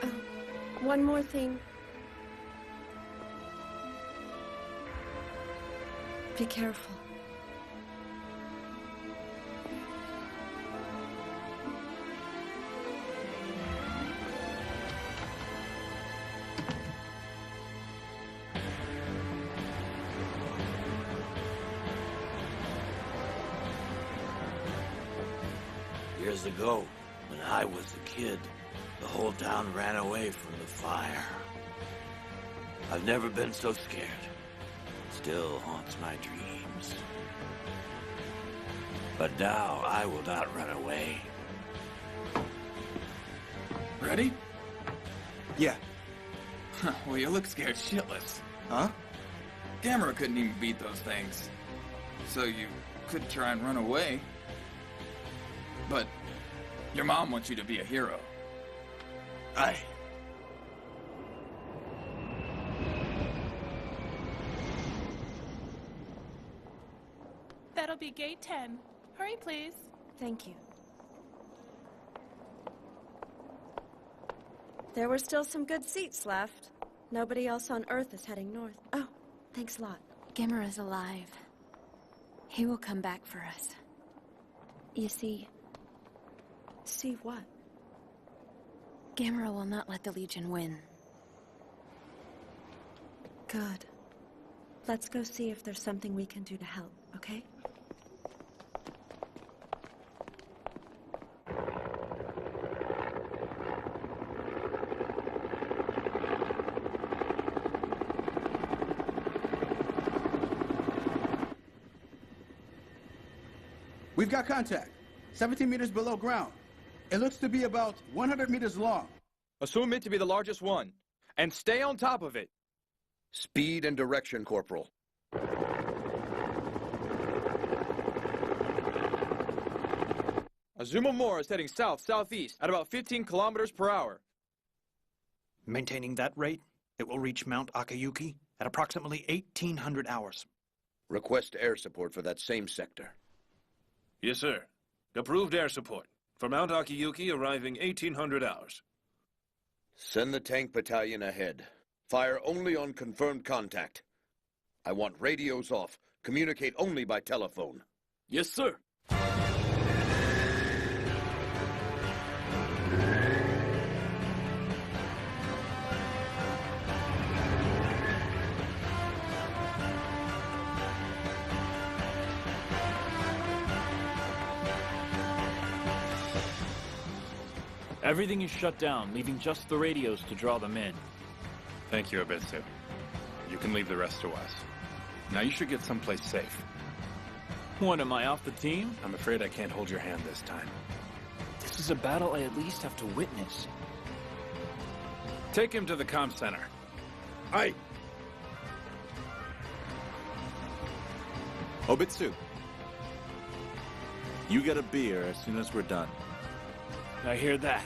Oh, one more thing. Be careful. Years ago, when I was a kid, the whole town ran away from the fire. I've never been so scared. Still haunts my dreams. But now I will not run away. Ready? Yeah. Well, you look scared shitless. Huh? Gamera couldn't even beat those things. So you could try and run away. But your mom wants you to be a hero. Aye. That'll be gate 10. Hurry, please. Thank you. There were still some good seats left. Nobody else on Earth is heading north. Oh, thanks a lot. Gamera's alive. He will come back for us. You see... See what? Gamera will not let the Legion win. Good. Let's go see if there's something we can do to help, okay? We've got contact. 17 meters below ground. It looks to be about 100 meters long. Assume it to be the largest one. And stay on top of it. Speed and direction, Corporal. Azumamura is heading south-southeast at about 15 kilometers per hour. Maintaining that rate, it will reach Mount Akiyuki at approximately 1800 hours. Request air support for that same sector. Yes, sir. Approved air support. For Mount Akiyuki, arriving 1800 hours. Send the tank battalion ahead. Fire only on confirmed contact. I want radios off. Communicate only by telephone. Yes, sir. Everything is shut down, leaving just the radios to draw them in. Thank you, Abitsu. You can leave the rest to us. Now you should get someplace safe. What, am I off the team? I'm afraid I can't hold your hand this time. This is a battle I at least have to witness. Take him to the comm center. Aye. Obitsu, you get a beer as soon as we're done. I hear that.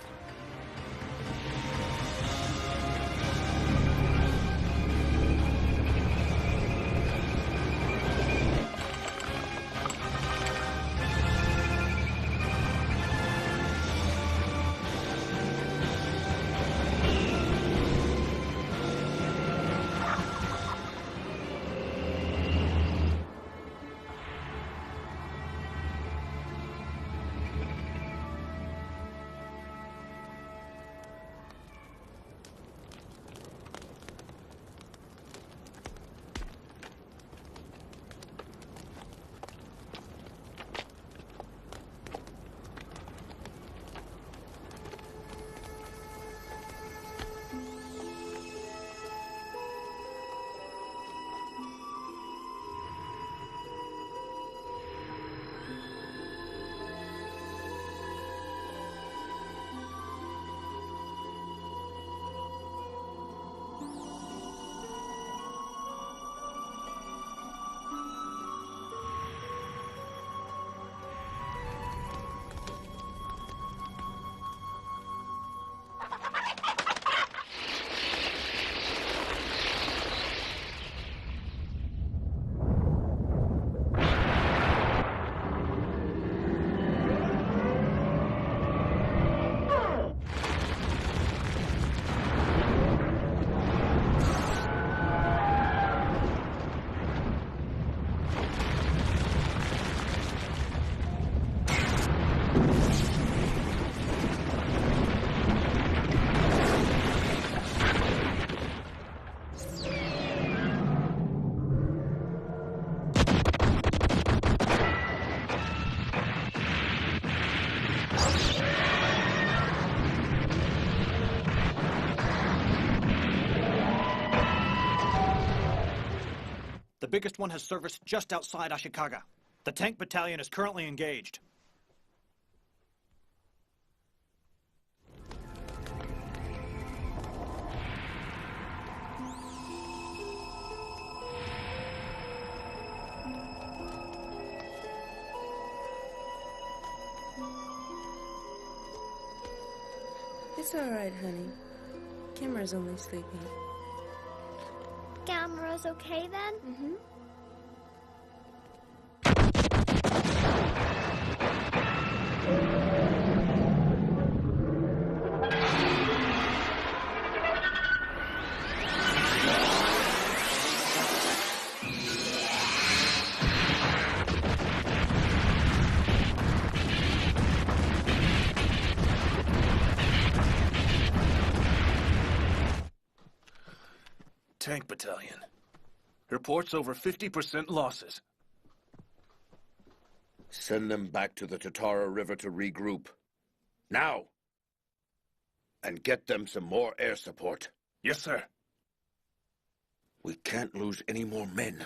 The biggest one has service just outside Ashikaga. The tank battalion is currently engaged. It's all right, honey. Gamera's only sleeping. Gamera's okay then? Mm-hmm. Tank battalion. Reports over 50% losses. Send them back to the Tatara River to regroup. Now! And get them some more air support. Yes, sir. We can't lose any more men.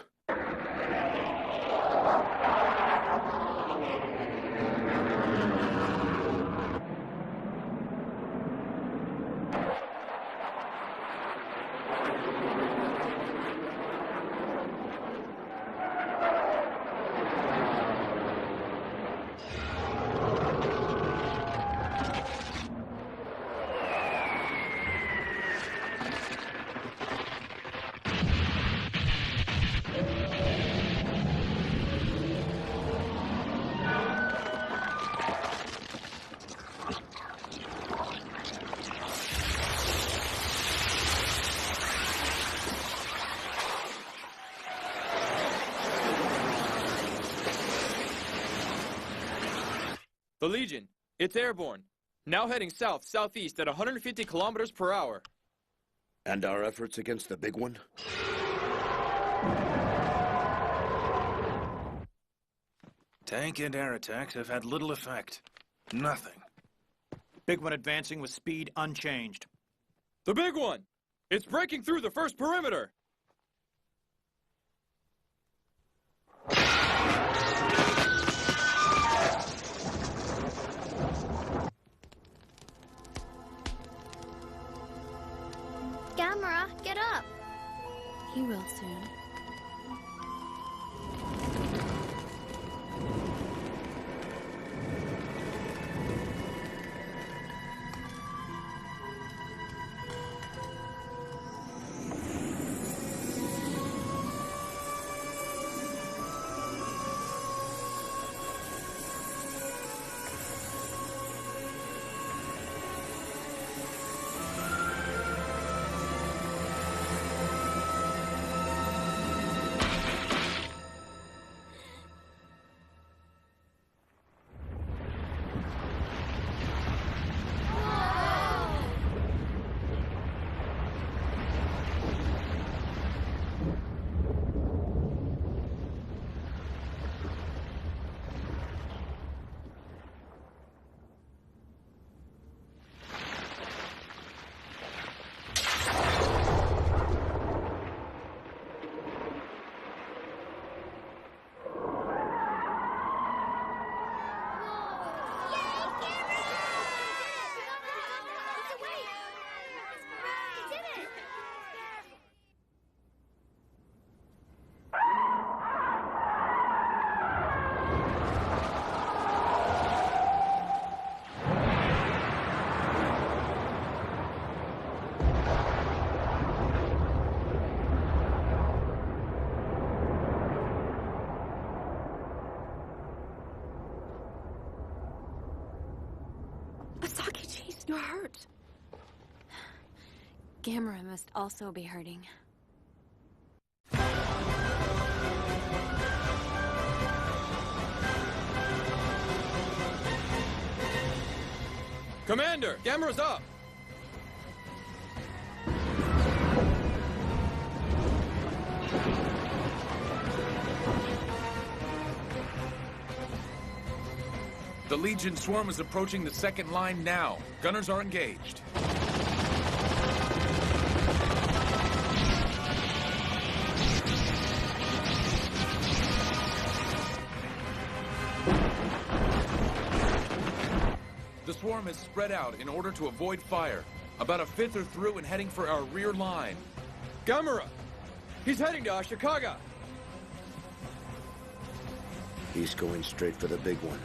The Legion, it's airborne. Now heading south-southeast at 150 kilometers per hour. And our efforts against the big one? Tank and air attacks have had little effect. Nothing. Big one advancing with speed unchanged. The big one! It's breaking through the first perimeter! Gamera, get up! He will soon. You're hurt. Gamera must also be hurting. Commander, Gamera's up! The Legion swarm is approaching the second line now. Gunners are engaged. The swarm has spread out in order to avoid fire. About a fifth are through and heading for our rear line. Gamera! He's heading to Ashikaga! He's going straight for the big one.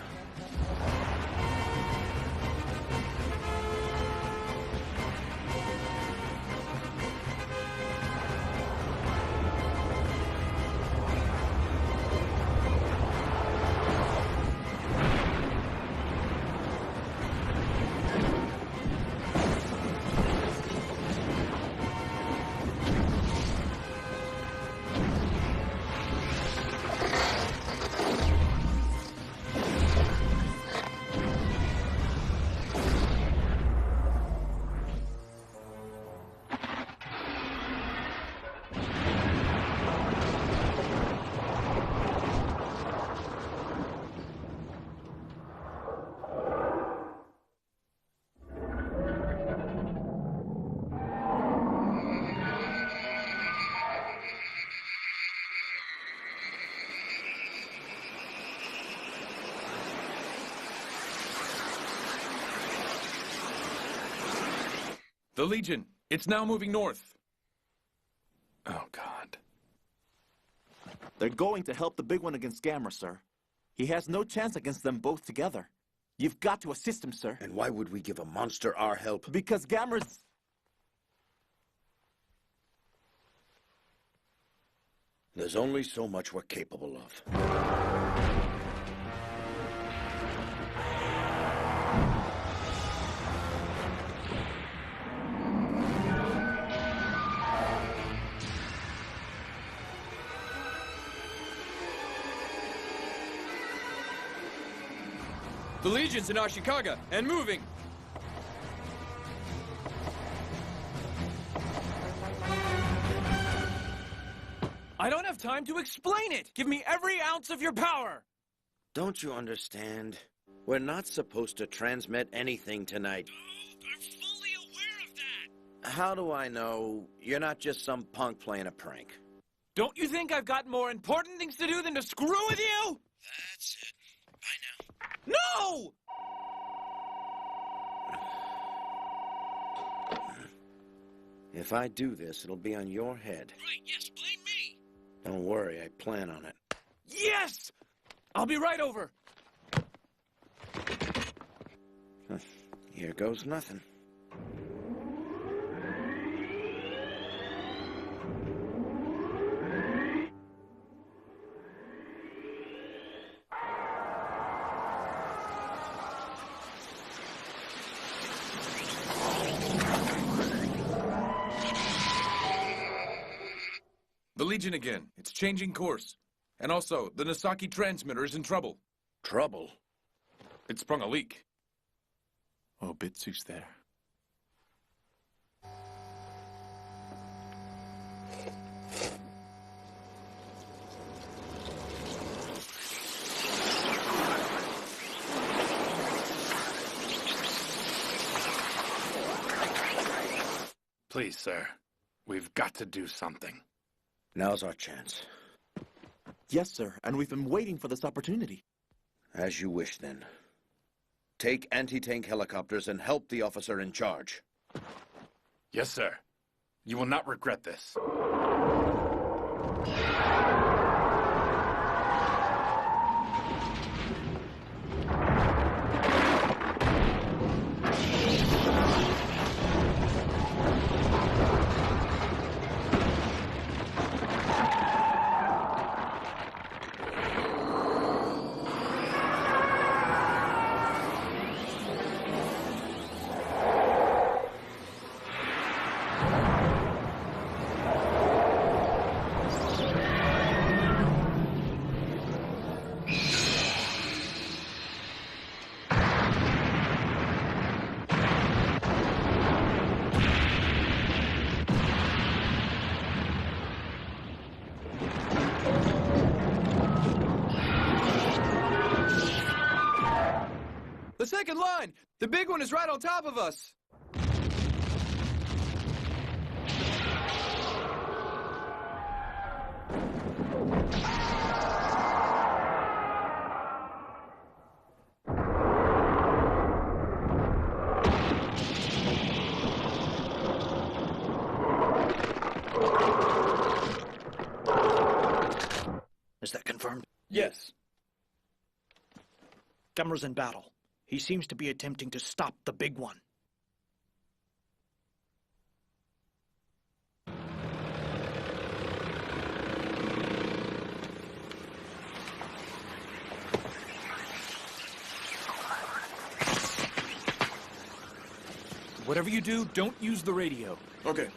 The Legion, it's now moving north. Oh, God. They're going to help the big one against Gamera, sir. He has no chance against them both together. You've got to assist him, sir. And why would we give a monster our help? Because Gamera's... There's only so much we're capable of. The Legion's in Ashikaga, and moving! I don't have time to explain it! Give me every ounce of your power! Don't you understand? We're not supposed to transmit anything tonight. I'm fully aware of that! How do I know you're not just some punk playing a prank? Don't you think I've got more important things to do than to screw with you? That's it. Bye now. No! If I do this, it'll be on your head. Right, yes, blame me! Don't worry, I plan on it. Yes! I'll be right over. Here goes nothing. The Legion again. It's changing course. And also, the Nasaki transmitter is in trouble. Trouble? It sprung a leak. Oh, Bitsu's there. Please, sir. We've got to do something. Now's our chance. Yes, sir, and we've been waiting for this opportunity. As you wish, then. Take anti-tank helicopters and help the officer in charge. Yes, sir. You will not regret this. The second line! The big one is right on top of us! Is that confirmed? Yes. Gamera's in battle. He seems to be attempting to stop the big one. Whatever you do, don't use the radio. Okay.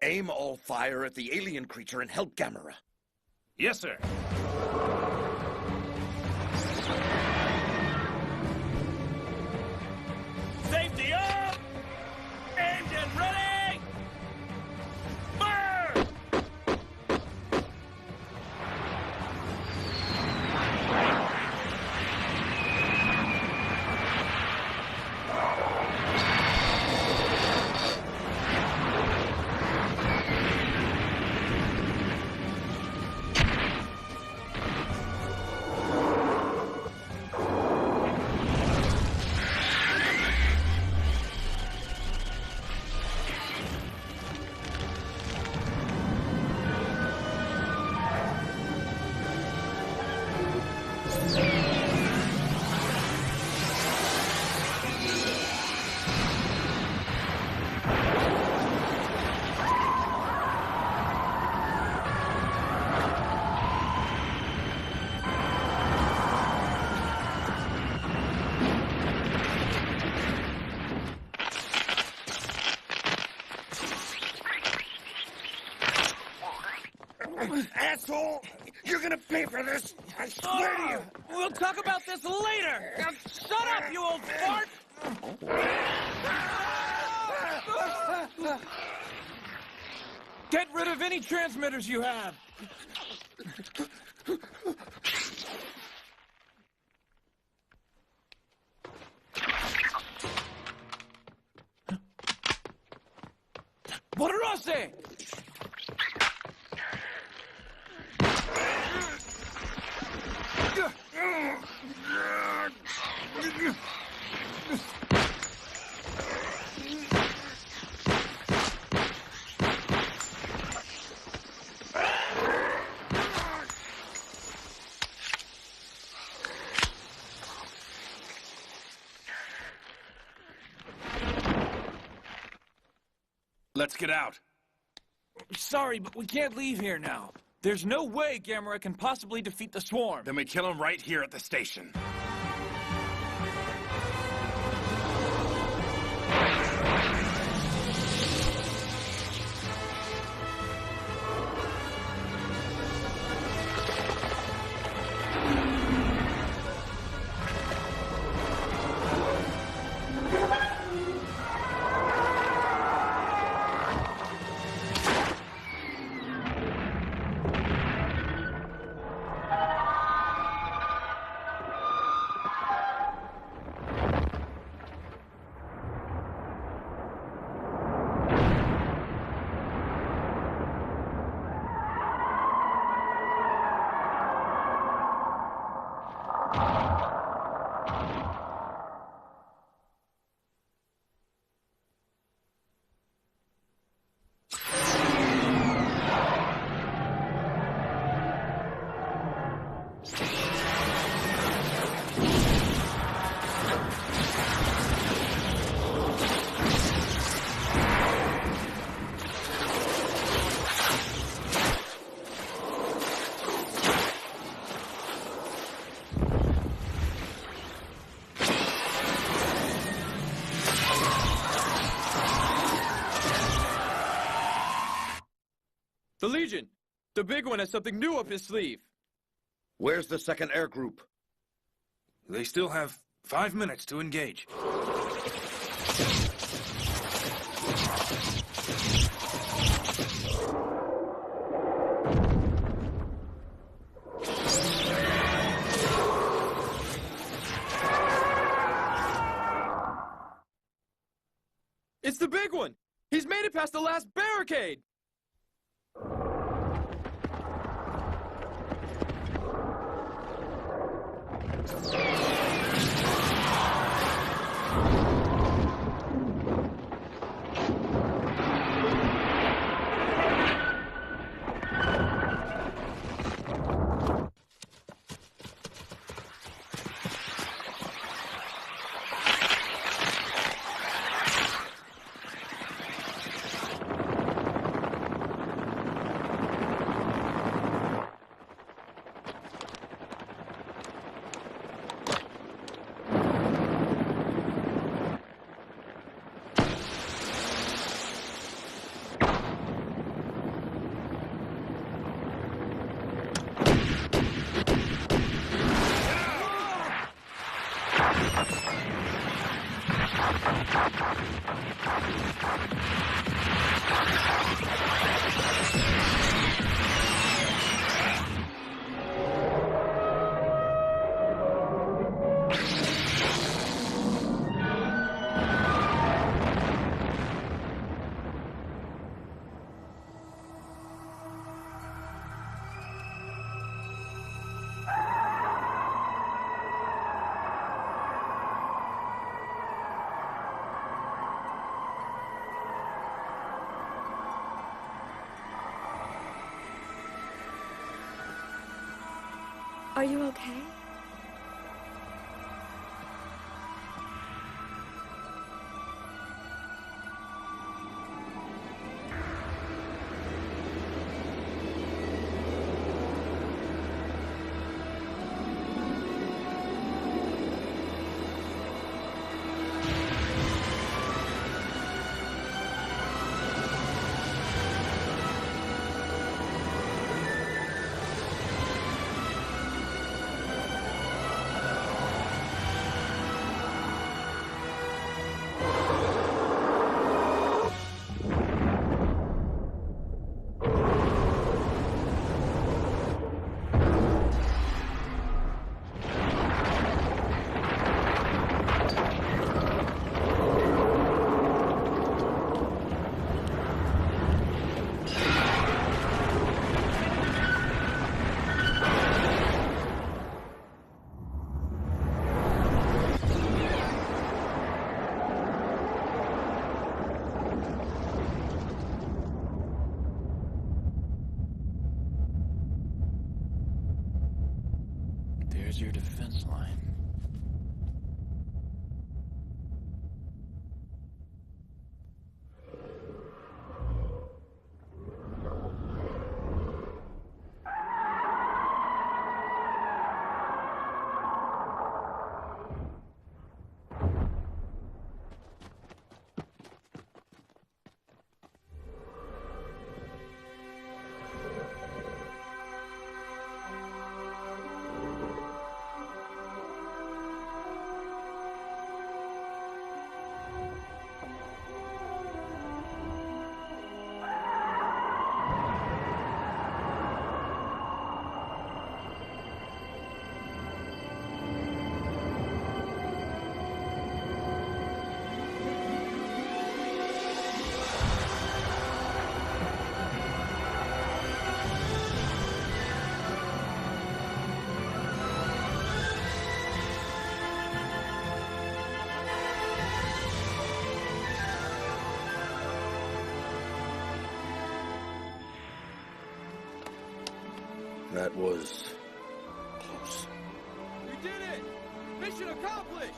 Aim all fire at the alien creature and help Gamera. Yes, sir. Safety up! Aimed and ready! Fire! Asshole! You're gonna pay for this! I swear to you! We'll talk about this later! Now, shut up, you old fart! Get rid of any transmitters you have! Poderosa! Let's get out. Sorry, but we can't leave here now. There's no way Gamera can possibly defeat the swarm. Then we kill him right here at the station. The Legion! The big one has something new up his sleeve! Where's the second air group? They still have 5 minutes to engage. It's the big one! He's made it past the last barricade! Are you okay? There's your defense line. That was close. We did it! Mission accomplished!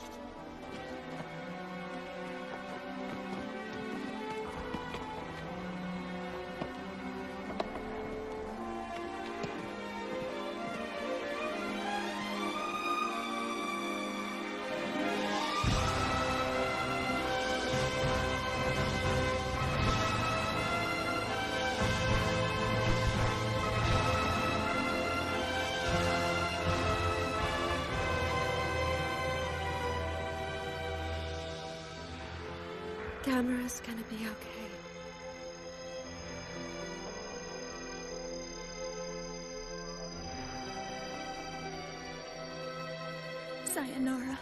Gamera's gonna be okay. Sayonara.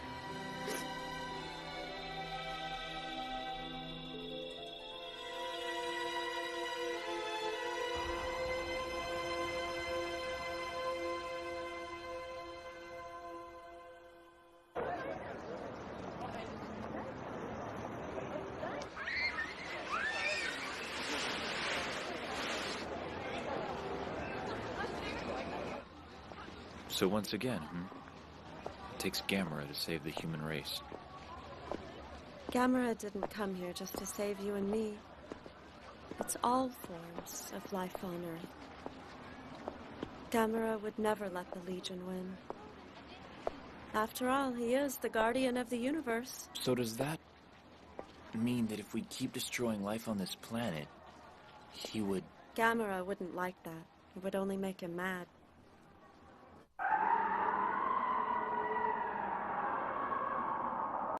So once again, it takes Gamera to save the human race. Gamera didn't come here just to save you and me. It's all forms of life on Earth. Gamera would never let the Legion win. After all, he is the guardian of the universe. So does that mean that if we keep destroying life on this planet, he would... Gamera wouldn't like that. It would only make him mad.